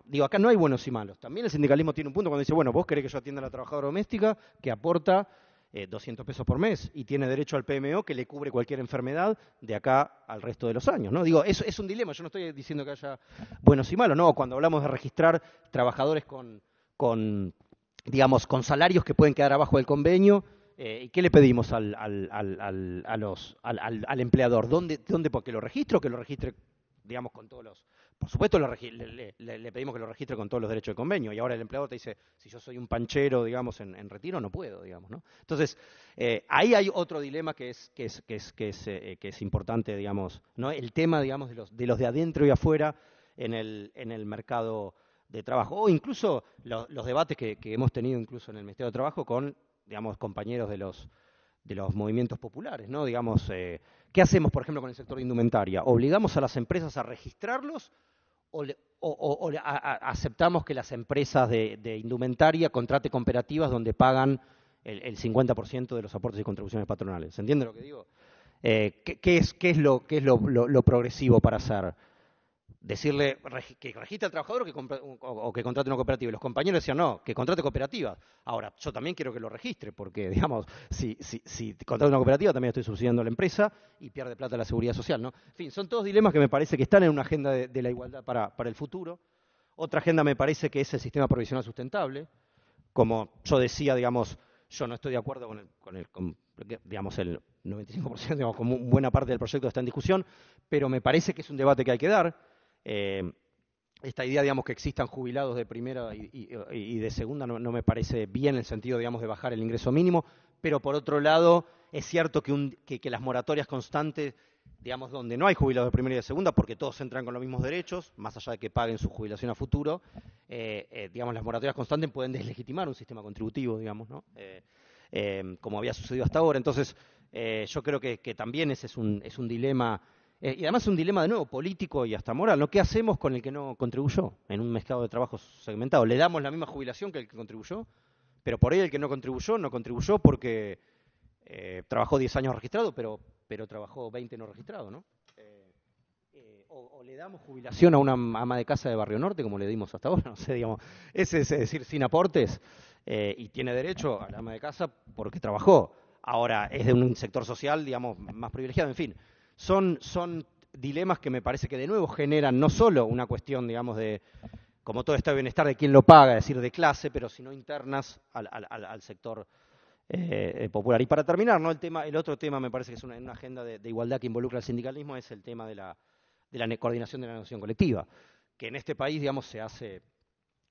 digo, acá no hay buenos y malos. También el sindicalismo tiene un punto cuando dice, bueno, vos querés que yo atienda a la trabajadora doméstica que aporta 200 pesos por mes y tiene derecho al PMO que le cubre cualquier enfermedad de acá al resto de los años, ¿no? Digo, eso es un dilema, yo no estoy diciendo que haya buenos y malos, no, cuando hablamos de registrar trabajadores con salarios que pueden quedar abajo del convenio, ¿y qué le pedimos al empleador? ¿Dónde? ¿Porque lo registro? Que lo registre, digamos, con todos los... Por supuesto, le pedimos que lo registre con todos los derechos de convenio, y ahora el empleador te dice, si yo soy un panchero, digamos, en retiro, no puedo, digamos, ¿no? Entonces, ahí hay otro dilema que es importante, digamos, ¿no? El tema, digamos, de los de adentro y afuera en el mercado de trabajo, o incluso los debates que hemos tenido incluso en el Ministerio de Trabajo con, digamos, compañeros de los movimientos populares, ¿no? Digamos, ¿qué hacemos, por ejemplo, con el sector de indumentaria? ¿Obligamos a las empresas a registrarlos o aceptamos que las empresas de indumentaria contraten cooperativas donde pagan el 50% de los aportes y contribuciones patronales? ¿Se entiende lo que digo? ¿Qué es lo progresivo para hacer? Decirle que registre al trabajador o que contrate una cooperativa. Y los compañeros decían, no, que contrate cooperativas. Ahora, yo también quiero que lo registre, porque, digamos, si contrata una cooperativa, también estoy subsidiando a la empresa y pierde plata la seguridad social, ¿no? En fin, son todos dilemas que me parece que están en una agenda de la igualdad para el futuro. Otra agenda me parece que es el sistema provisional sustentable. Como yo decía, digamos, yo no estoy de acuerdo con digamos, el 95%, digamos, como buena parte del proyecto está en discusión, pero me parece que es un debate que hay que dar. Esta idea, digamos, que existan jubilados de primera y de segunda no me parece bien en el sentido, digamos, de bajar el ingreso mínimo, pero por otro lado es cierto que las moratorias constantes, digamos, donde no hay jubilados de primera y de segunda, porque todos entran con los mismos derechos, más allá de que paguen su jubilación a futuro, digamos, las moratorias constantes pueden deslegitimar un sistema contributivo, digamos, ¿no? Como había sucedido hasta ahora. Entonces, yo creo que también ese es un dilema. Y además es un dilema de nuevo político y hasta moral, ¿no? ¿Qué hacemos con el que no contribuyó en un mercado de trabajo segmentado? ¿Le damos la misma jubilación que el que contribuyó? Pero por ahí el que no contribuyó porque trabajó 10 años registrado, pero trabajó 20 no registrado, ¿no? O le damos jubilación a una ama de casa de Barrio Norte, como le dimos hasta ahora, no sé, digamos, es decir, sin aportes, y tiene derecho a la ama de casa porque trabajó. Ahora es de un sector social, digamos, más privilegiado, en fin. Son dilemas que me parece que de nuevo generan no solo una cuestión, digamos, de, como todo estado de bienestar, de quién lo paga, es decir, de clase, pero sino internas al sector popular. Y para terminar, ¿no? El otro tema me parece que es una agenda de igualdad que involucra al sindicalismo, es el tema de la coordinación de la negociación colectiva, que en este país, digamos, se hace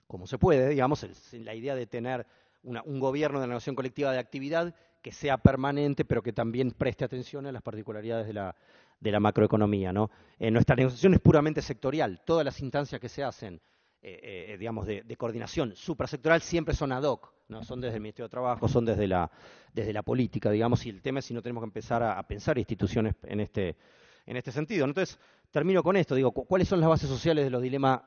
como se puede, digamos, la idea de tener un gobierno de la negociación colectiva de actividad que sea permanente, pero que también preste atención a las particularidades de la macroeconomía, ¿no? Nuestra negociación es puramente sectorial. Todas las instancias que se hacen, digamos, de coordinación suprasectorial siempre son ad hoc, ¿no? Son desde el Ministerio de Trabajo, son desde la política, digamos, y el tema es si no tenemos que empezar a pensar instituciones en este sentido. Entonces, termino con esto, digo, ¿cuáles son las bases sociales de los dilemas,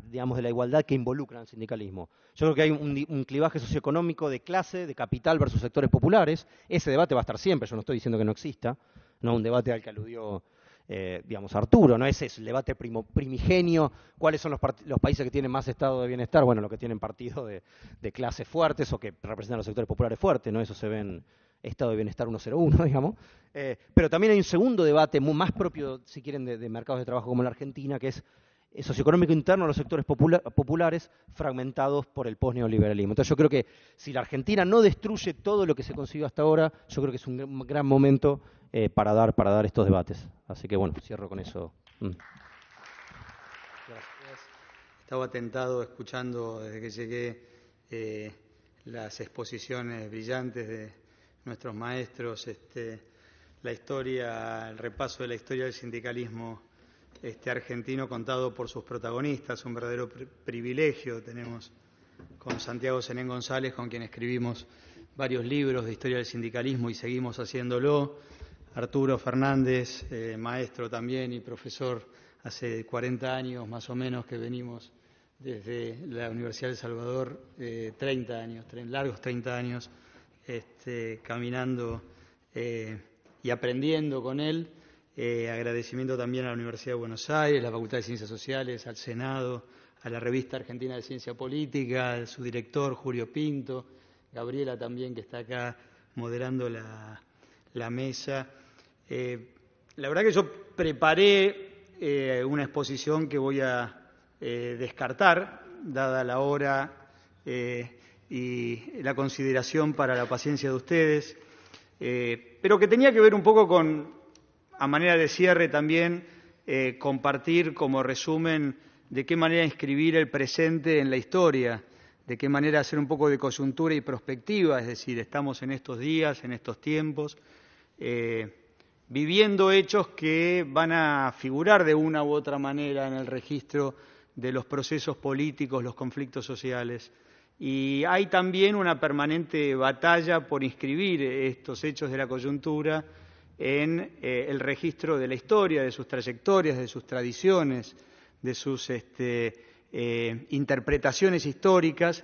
digamos, de la igualdad que involucran al sindicalismo? Yo creo que hay un clivaje socioeconómico de clase, de capital versus sectores populares. Ese debate va a estar siempre, yo no estoy diciendo que no exista, no un debate al que aludió, digamos, Arturo, ¿no? Ese es el debate primigenio. ¿Cuáles son los países que tienen más estado de bienestar? Bueno, los que tienen partidos de clases fuertes o que representan a los sectores populares fuertes, ¿no? Eso se ve en estado de bienestar 101, digamos. Pero también hay un segundo debate, más propio, si quieren, de mercados de trabajo como la Argentina, que es socioeconómico interno de los sectores populares fragmentados por el posneoliberalismo. Entonces yo creo que si la Argentina no destruye todo lo que se consiguió hasta ahora, yo creo que es un gran momento para dar estos debates. Así que bueno, cierro con eso. Gracias. estaba tentado escuchando desde que llegué las exposiciones brillantes de nuestros maestros, la historia, el repaso de la historia del sindicalismo argentino contado por sus protagonistas, un verdadero privilegio. Tenemos con Santiago Senén González, con quien escribimos varios libros de historia del sindicalismo y seguimos haciéndolo. Arturo Fernández, maestro también y profesor hace 40 años más o menos que venimos desde la Universidad de El Salvador, 30 años, largos 30 años, caminando y aprendiendo con él. Agradecimiento también a la Universidad de Buenos Aires, la Facultad de Ciencias Sociales, al Senado, a la Revista Argentina de Ciencia Política, a su director Julio Pinto, Gabriela también, que está acá moderando la mesa. La verdad que yo preparé una exposición que voy a descartar, dada la hora y la consideración para la paciencia de ustedes, pero que tenía que ver un poco con, a manera de cierre también, compartir como resumen de qué manera inscribir el presente en la historia, de qué manera hacer un poco de coyuntura y prospectiva, es decir, estamos en estos días, en estos tiempos, viviendo hechos que van a figurar de una u otra manera en el registro de los procesos políticos, los conflictos sociales. Y hay también una permanente batalla por inscribir estos hechos de la coyuntura en el registro de la historia, de sus trayectorias, de sus tradiciones, de sus interpretaciones históricas,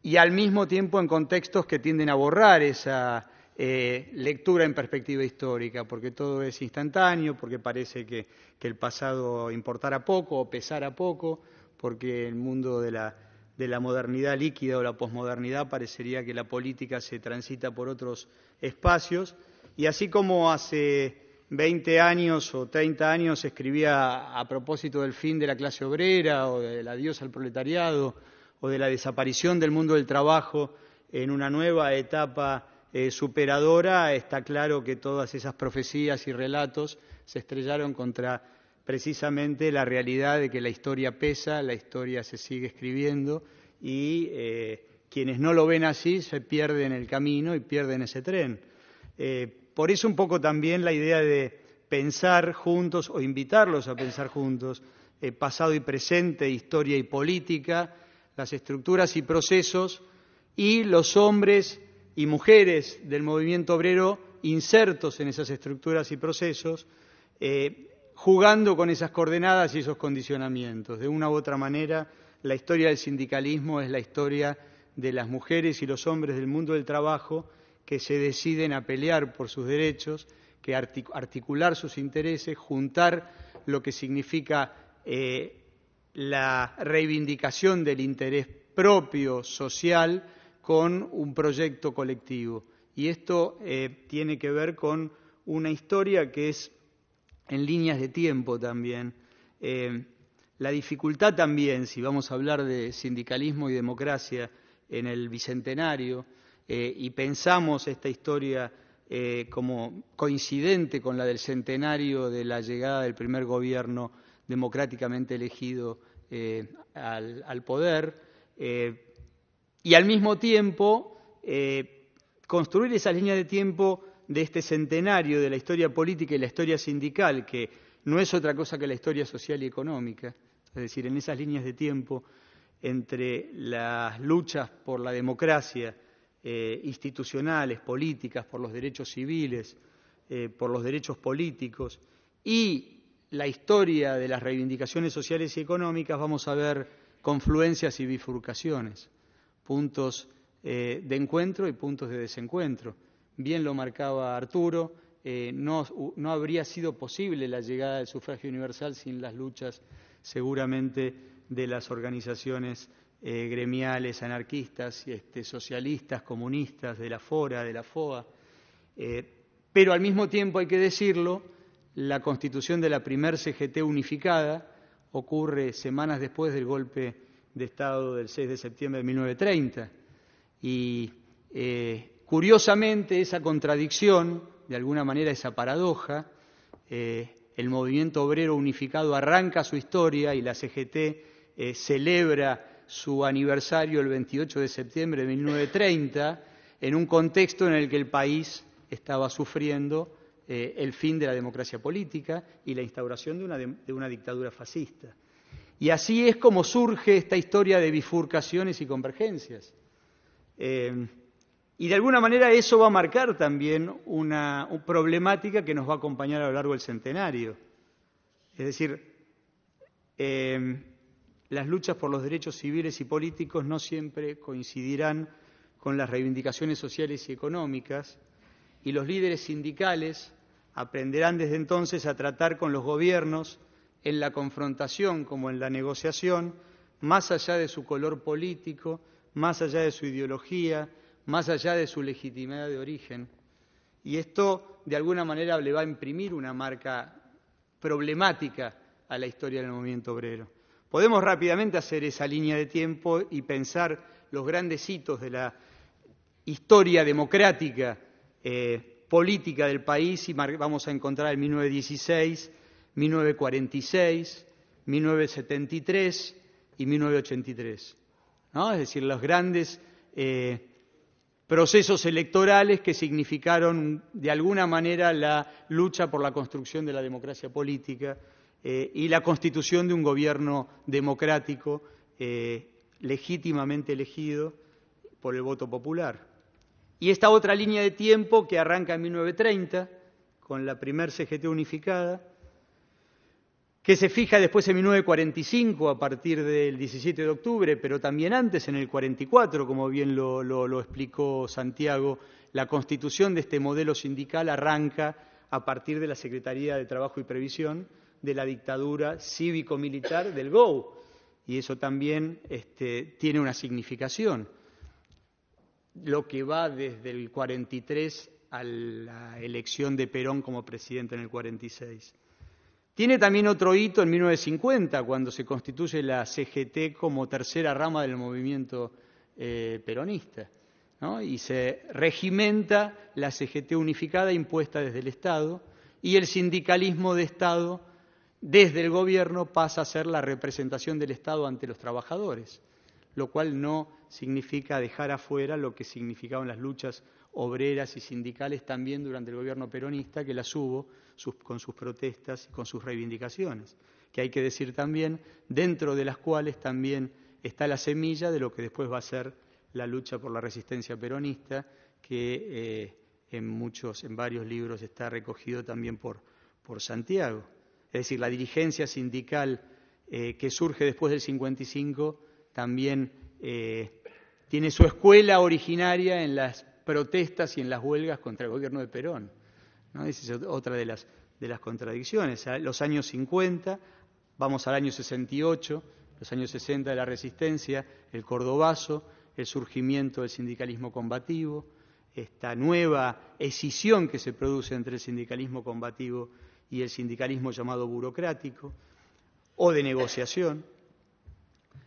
y al mismo tiempo en contextos que tienden a borrar esa lectura en perspectiva histórica, porque todo es instantáneo, porque parece que el pasado importara poco o pesara poco, porque el mundo de la modernidad líquida o la posmodernidad parecería que la política se transita por otros espacios. Y así como hace 20 años o 30 años escribía a propósito del fin de la clase obrera o del adiós al proletariado o de la desaparición del mundo del trabajo en una nueva etapa superadora, está claro que todas esas profecías y relatos se estrellaron contra precisamente la realidad de que la historia pesa, la historia se sigue escribiendo y quienes no lo ven así se pierden el camino y pierden ese tren. Por eso un poco también la idea de pensar juntos o invitarlos a pensar juntos pasado y presente, historia y política, las estructuras y procesos y los hombres y mujeres del movimiento obrero insertos en esas estructuras y procesos, jugando con esas coordenadas y esos condicionamientos. De una u otra manera, la historia del sindicalismo es la historia de las mujeres y los hombres del mundo del trabajo que se deciden a pelear por sus derechos, que articular sus intereses, juntar lo que significa la reivindicación del interés propio, social, con un proyecto colectivo. Y esto tiene que ver con una historia que es en líneas de tiempo también. La dificultad también, si vamos a hablar de sindicalismo y democracia en el Bicentenario, y pensamos esta historia como coincidente con la del centenario de la llegada del primer gobierno democráticamente elegido al poder, y al mismo tiempo construir esas líneas de tiempo de este centenario de la historia política y la historia sindical, que no es otra cosa que la historia social y económica. Es decir, en esas líneas de tiempo entre las luchas por la democracia, institucionales, políticas, por los derechos civiles, por los derechos políticos y la historia de las reivindicaciones sociales y económicas, vamos a ver confluencias y bifurcaciones, puntos de encuentro y puntos de desencuentro. Bien lo marcaba Arturo, no habría sido posible la llegada del sufragio universal sin las luchas seguramente de las organizaciones gremiales, anarquistas, socialistas, comunistas, de la FORA, de la FOA. Pero al mismo tiempo, hay que decirlo, la constitución de la primer CGT unificada ocurre semanas después del golpe de Estado del 6 de septiembre de 1930. Y curiosamente esa contradicción, de alguna manera esa paradoja, el movimiento obrero unificado arranca su historia y la CGT celebra su aniversario el 28 de septiembre de 1930, en un contexto en el que el país estaba sufriendo el fin de la democracia política y la instauración de una dictadura fascista. Y así es como surge esta historia de bifurcaciones y convergencias. Y de alguna manera eso va a marcar también una problemática que nos va a acompañar a lo largo del centenario. Es decir, las luchas por los derechos civiles y políticos no siempre coincidirán con las reivindicaciones sociales y económicas, y los líderes sindicales aprenderán desde entonces a tratar con los gobiernos en la confrontación como en la negociación, más allá de su color político, más allá de su ideología, más allá de su legitimidad de origen. Y esto, de alguna manera, le va a imprimir una marca problemática a la historia del movimiento obrero. Podemos rápidamente hacer esa línea de tiempo y pensar los grandes hitos de la historia democrática política del país, y vamos a encontrar en 1916, 1946, 1973 y 1983, ¿no? Es decir, los grandes procesos electorales que significaron de alguna manera la lucha por la construcción de la democracia política y la constitución de un gobierno democrático legítimamente elegido por el voto popular. Y esta otra línea de tiempo que arranca en 1930 con la primer CGT unificada, que se fija después en 1945 a partir del 17 de octubre, pero también antes, en el 44, como bien lo explicó Santiago, la constitución de este modelo sindical arranca a partir de la Secretaría de Trabajo y Previsión de la dictadura cívico-militar del GO, y eso también tiene una significación. Lo que va desde el 43 a la elección de Perón como presidente en el 46. Tiene también otro hito en 1950, cuando se constituye la CGT como tercera rama del movimiento peronista, ¿no? Y se regimenta la CGT unificada impuesta desde el Estado, y el sindicalismo de Estado desde el gobierno pasa a ser la representación del Estado ante los trabajadores, lo cual no significa dejar afuera lo que significaban las luchas obreras y sindicales también durante el gobierno peronista, que las hubo con sus protestas y con sus reivindicaciones, que hay que decir también, dentro de las cuales también está la semilla de lo que después va a ser la lucha por la resistencia peronista, que en varios libros está recogido también por Santiago. Es decir, la dirigencia sindical que surge después del 55 también tiene su escuela originaria en las protestas y en las huelgas contra el gobierno de Perón, ¿no? Esa es otra de las contradicciones. Los años 50, vamos al año 68, los años 60 de la resistencia, el cordobazo, el surgimiento del sindicalismo combativo, esta nueva escisión que se produce entre el sindicalismo combativo y el sindicalismo llamado burocrático o de negociación.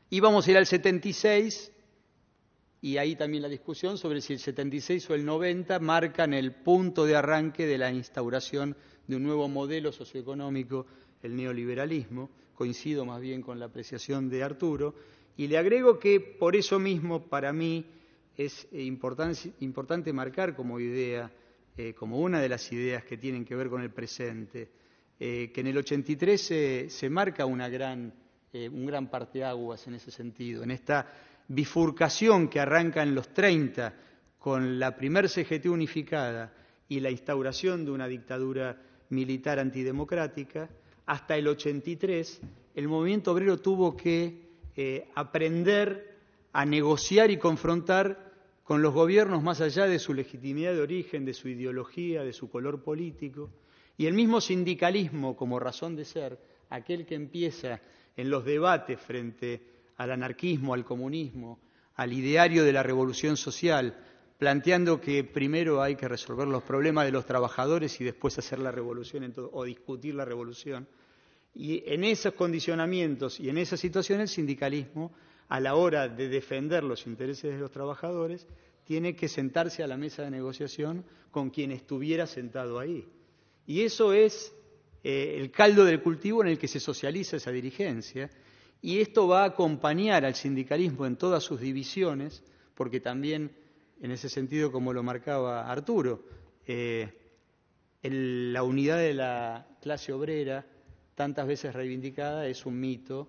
Y vamos a ir al 76, y ahí también la discusión sobre si el 76 o el 90 marcan el punto de arranque de la instauración de un nuevo modelo socioeconómico, el neoliberalismo. Coincido más bien con la apreciación de Arturo, y le agrego que por eso mismo para mí es importante marcar como idea, como una de las ideas que tienen que ver con el presente, que en el 83 se marca un gran parteaguas en ese sentido, en esta bifurcación que arranca en los 30 con la primer CGT unificada y la instauración de una dictadura militar antidemocrática. Hasta el 83 el movimiento obrero tuvo que aprender a negociar y confrontar con los gobiernos más allá de su legitimidad de origen, de su ideología, de su color político, y el mismo sindicalismo como razón de ser, aquel que empieza en los debates frente al anarquismo, al comunismo, al ideario de la revolución social, planteando que primero hay que resolver los problemas de los trabajadores y después hacer la revolución o discutir la revolución. Y en esos condicionamientos y en esa situación el sindicalismo, a la hora de defender los intereses de los trabajadores, tiene que sentarse a la mesa de negociación con quien estuviera sentado ahí. Y eso es el caldo del cultivo en el que se socializa esa dirigencia, Y esto va a acompañar al sindicalismo en todas sus divisiones, porque también, en ese sentido, como lo marcaba Arturo, la unidad de la clase obrera, tantas veces reivindicada, es un mito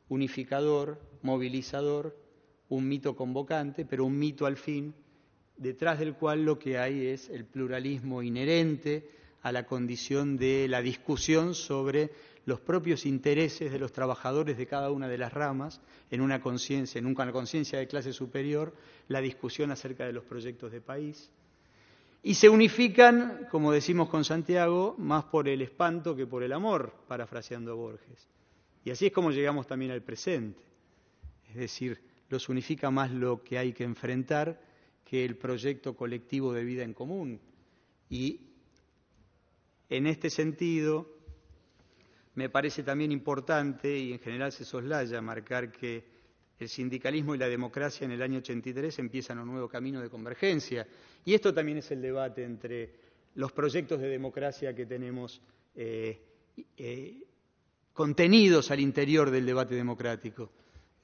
unificador, movilizador, un mito convocante, pero un mito al fin, detrás del cual lo que hay es el pluralismo inherente a la condición de la discusión sobre los propios intereses de los trabajadores de cada una de las ramas, en una conciencia de clase superior, la discusión acerca de los proyectos de país. Y se unifican, como decimos con Santiago, más por el espanto que por el amor, parafraseando a Borges. Y así es como llegamos también al presente. Es decir, los unifica más lo que hay que enfrentar que el proyecto colectivo de vida en común. Y en este sentido, me parece también importante, y en general se soslaya, marcar que el sindicalismo y la democracia en el año 83 empiezan un nuevo camino de convergencia. Y esto también es el debate entre los proyectos de democracia que tenemos contenidos al interior del debate democrático.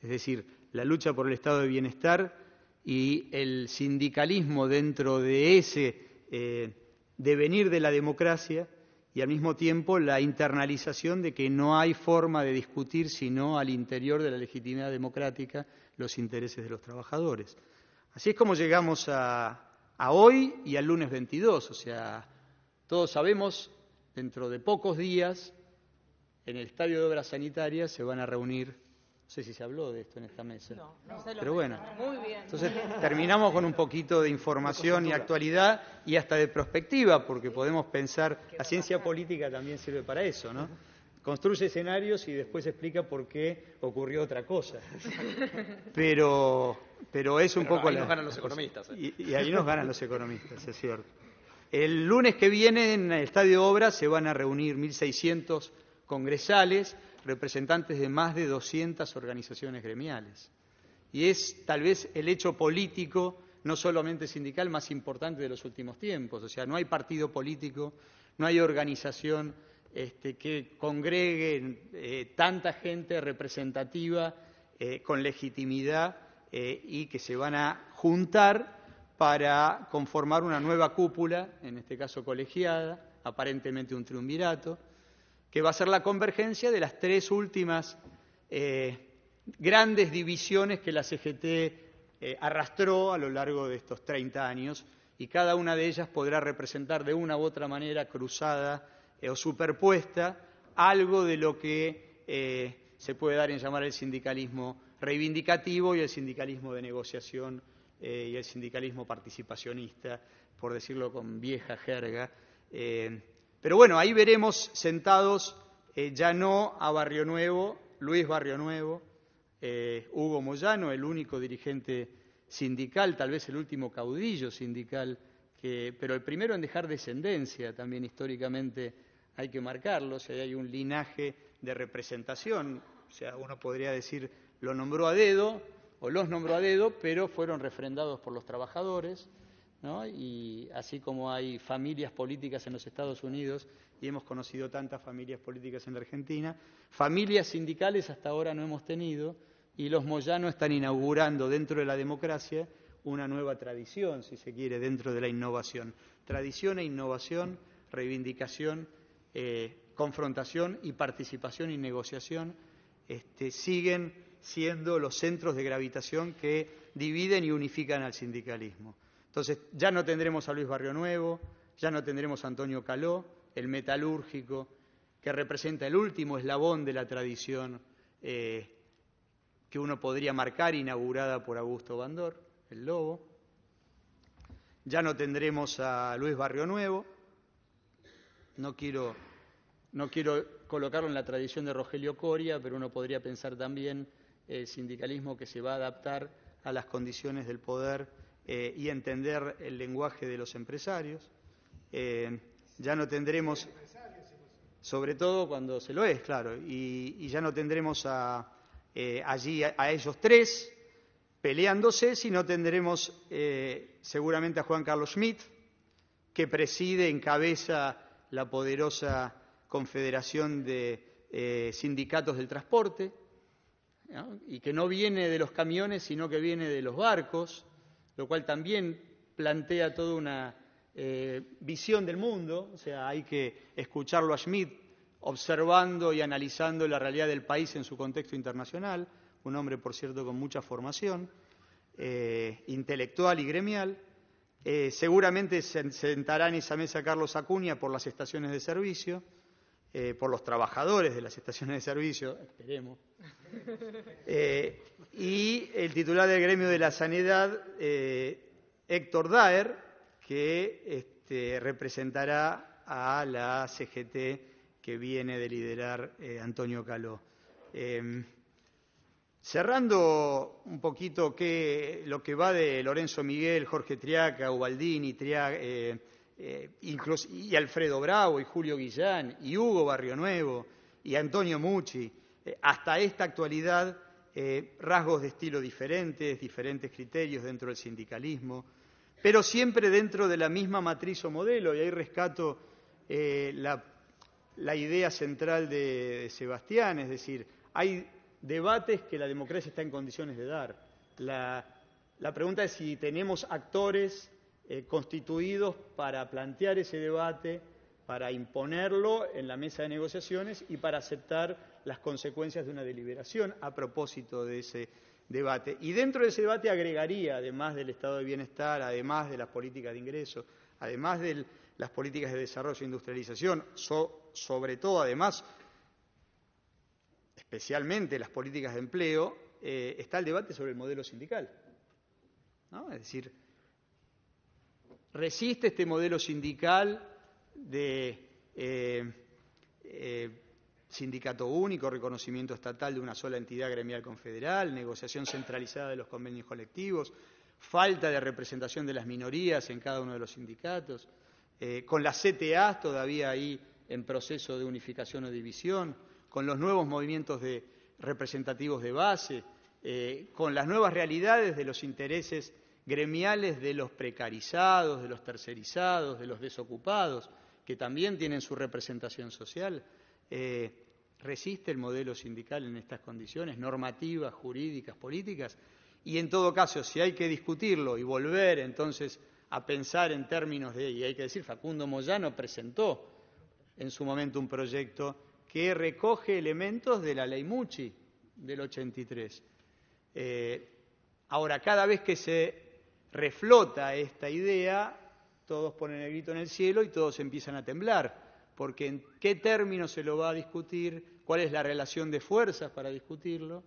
Es decir, la lucha por el estado de bienestar y el sindicalismo dentro de ese devenir de la democracia, y al mismo tiempo la internalización de que no hay forma de discutir sino al interior de la legitimidad democrática los intereses de los trabajadores. Así es como llegamos a hoy y al lunes 22, o sea, todos sabemos, dentro de pocos días, en el Estadio de Obras Sanitarias se van a reunir. No sé si se habló de esto en esta mesa. No sé lo pero bueno. Muy bien. Entonces terminamos con un poquito de información y actualidad y hasta de prospectiva, porque podemos pensar, la ciencia política también sirve para eso, ¿no? Construye escenarios y después explica por qué ocurrió otra cosa. Pero es un poco... Ahí nos ganan los economistas. Y ahí nos ganan los economistas, es cierto. El lunes que viene en el Estadio de Obras se van a reunir 1.600 congresales, representantes de más de 200 organizaciones gremiales. Y es tal vez el hecho político, no solamente sindical, más importante de los últimos tiempos. O sea, no hay partido político, no hay organización que congregue tanta gente representativa, con legitimidad, y que se van a juntar para conformar una nueva cúpula, en este caso colegiada, aparentemente un triunvirato, que va a ser la convergencia de las tres últimas grandes divisiones que la CGT arrastró a lo largo de estos 30 años, y cada una de ellas podrá representar de una u otra manera cruzada o superpuesta algo de lo que se puede dar en llamar el sindicalismo reivindicativo y el sindicalismo de negociación y el sindicalismo participacionista, por decirlo con vieja jerga. Pero bueno, ahí veremos sentados ya no a Barrio Nuevo, Luis Barrio Nuevo, Hugo Moyano, el único dirigente sindical, tal vez el último caudillo sindical, pero el primero en dejar descendencia, también históricamente hay que marcarlo, o sea, hay un linaje de representación, o sea, uno podría decir lo nombró a dedo o los nombró a dedo, pero fueron refrendados por los trabajadores, ¿no? Y así como hay familias políticas en los Estados Unidos, y hemos conocido tantas familias políticas en la Argentina, familias sindicales hasta ahora no hemos tenido, y los Moyano están inaugurando dentro de la democracia una nueva tradición, si se quiere, dentro de la innovación. Tradición e innovación, reivindicación, confrontación y participación y negociación siguen siendo los centros de gravitación que dividen y unifican al sindicalismo. Entonces, ya no tendremos a Luis Barrio Nuevo, ya no tendremos a Antonio Caló, el metalúrgico, que representa el último eslabón de la tradición que uno podría marcar, inaugurada por Augusto Bandor, el Lobo. Ya no tendremos a Luis Barrio Nuevo, no quiero colocarlo en la tradición de Rogelio Coria, pero uno podría pensar también el sindicalismo que se va a adaptar a las condiciones del poder y entender el lenguaje de los empresarios. Ya no tendremos, sobre todo cuando se lo es, claro, y ya no tendremos allí a ellos tres peleándose, sino tendremos seguramente a Juan Carlos Schmitt, que preside, encabeza la poderosa Confederación de Sindicatos del Transporte. ¿no? Y que no viene de los camiones, sino que viene de los barcos, lo cual también plantea toda una visión del mundo. O sea, hay que escucharlo a Schmitt observando y analizando la realidad del país en su contexto internacional, un hombre, por cierto, con mucha formación intelectual y gremial. Seguramente se sentará en esa mesa Carlos Acuña por las estaciones de servicio, por los trabajadores de las estaciones de servicio, esperemos. Y el titular del gremio de la sanidad, Héctor Daer, que representará a la CGT que viene de liderar Antonio Caló. Cerrando un poquito lo que va de Lorenzo Miguel, Jorge Triaca, Ubaldini, y Alfredo Bravo, y Julio Guillán, y Hugo Barrionuevo, y Antonio Mucci, hasta esta actualidad, rasgos de estilo diferentes, diferentes criterios dentro del sindicalismo, pero siempre dentro de la misma matriz o modelo, y ahí rescato la idea central de Sebastián, es decir, hay debates que la democracia está en condiciones de dar. La pregunta es si tenemos actores constituidos para plantear ese debate, para imponerlo en la mesa de negociaciones y para aceptar las consecuencias de una deliberación a propósito de ese debate. Y dentro de ese debate agregaría, además del estado de bienestar, además de las políticas de ingreso, además de las políticas de desarrollo e industrialización, sobre todo, además, especialmente las políticas de empleo, está el debate sobre el modelo sindical, ¿no? Es decir, resiste este modelo sindical de sindicato único, reconocimiento estatal de una sola entidad gremial confederal, negociación centralizada de los convenios colectivos, falta de representación de las minorías en cada uno de los sindicatos, con las CTAs todavía ahí en proceso de unificación o división, con los nuevos movimientos representativos de base, con las nuevas realidades de los intereses gremiales de los precarizados, de los tercerizados, de los desocupados, que también tienen su representación social. ¿Resiste el modelo sindical en estas condiciones normativas, jurídicas, políticas? Y en todo caso, si hay que discutirlo y volver entonces a pensar en términos y hay que decir, Facundo Moyano presentó en su momento un proyecto que recoge elementos de la ley Mucci del 83. Ahora, cada vez que se reflota esta idea, todos ponen el grito en el cielo y todos empiezan a temblar, porque en qué términos se lo va a discutir, cuál es la relación de fuerzas para discutirlo,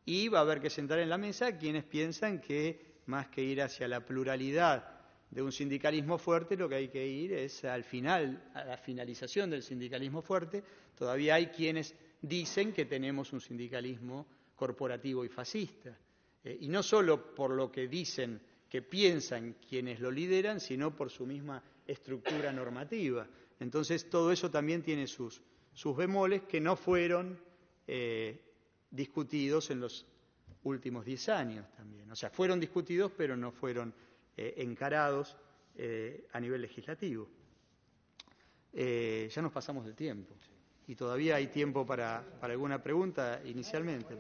y va a haber que sentar en la mesa quienes piensan que más que ir hacia la pluralidad de un sindicalismo fuerte, lo que hay que ir es a la finalización del sindicalismo fuerte. Todavía hay quienes dicen que tenemos un sindicalismo corporativo y fascista, y no solo por lo que dicen que piensan quienes lo lideran, sino por su misma estructura normativa. Entonces, todo eso también tiene sus bemoles que no fueron discutidos en los últimos 10 años también. O sea, fueron discutidos, pero no fueron encarados a nivel legislativo. Ya nos pasamos del tiempo y todavía hay tiempo para alguna pregunta inicialmente.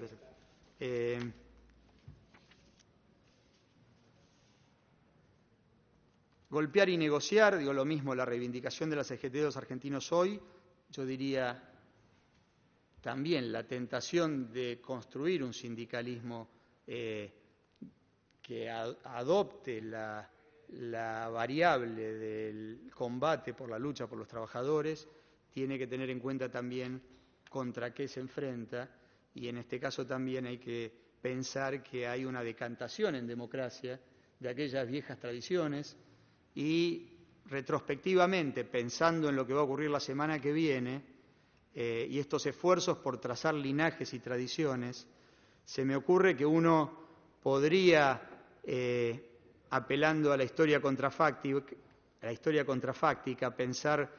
Golpear y negociar, digo lo mismo, la reivindicación de la CGT de los argentinos hoy, yo diría también la tentación de construir un sindicalismo que adopte la variable del combate por la lucha por los trabajadores, tiene que tener en cuenta también contra qué se enfrenta, y en este caso también hay que pensar que hay una decantación en democracia de aquellas viejas tradiciones, y retrospectivamente, pensando en lo que va a ocurrir la semana que viene, y estos esfuerzos por trazar linajes y tradiciones, se me ocurre que uno podría, apelando a la historia contrafáctica, pensar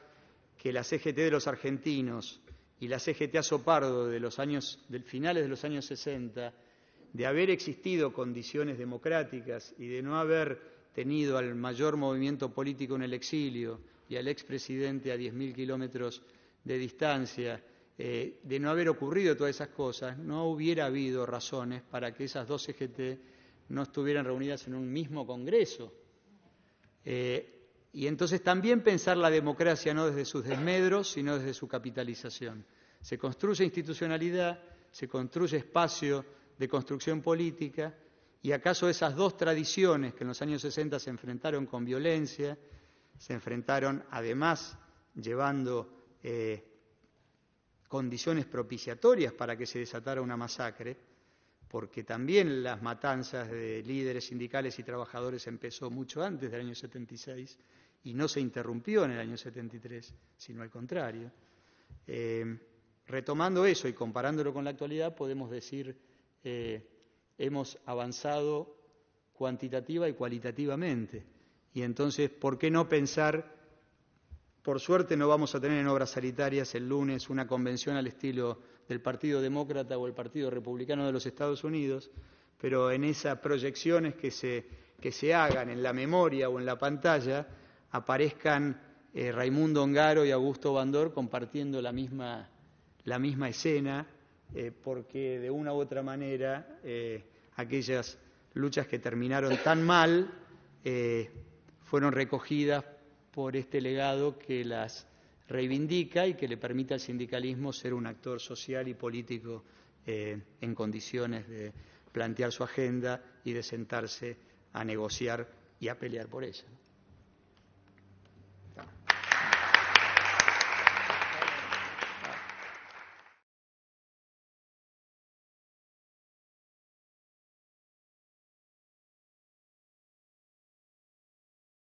que la CGT de los argentinos y la CGT Azopardo del finales de los años 60, de haber existido condiciones democráticas y de no haber tenido al mayor movimiento político en el exilio y al expresidente a 10.000 kilómetros de distancia, de no haber ocurrido todas esas cosas, no hubiera habido razones para que esas dos CGT no estuvieran reunidas en un mismo Congreso. Y entonces también pensar la democracia no desde sus desmedros, sino desde su capitalización. Se construye institucionalidad, se construye espacio de construcción política, y acaso esas dos tradiciones que en los años 60 se enfrentaron con violencia, se enfrentaron además llevando condiciones propiciatorias para que se desatara una masacre, porque también las matanzas de líderes sindicales y trabajadores empezó mucho antes del año 76 y no se interrumpió en el año 73, sino al contrario. Retomando eso y comparándolo con la actualidad, podemos decir hemos avanzado cuantitativa y cualitativamente. Y entonces, ¿por qué no pensar? Por suerte no vamos a tener en Obras Sanitarias el lunes una convención al estilo del Partido Demócrata o el Partido Republicano de los Estados Unidos, pero en esas proyecciones que se hagan en la memoria o en la pantalla aparezcan Raimundo Ongaro y Augusto Bandor compartiendo la misma escena, porque de una u otra manera aquellas luchas que terminaron tan mal fueron recogidas por este legado que las reivindica y que le permite al sindicalismo ser un actor social y político en condiciones de plantear su agenda y de sentarse a negociar y a pelear por ella.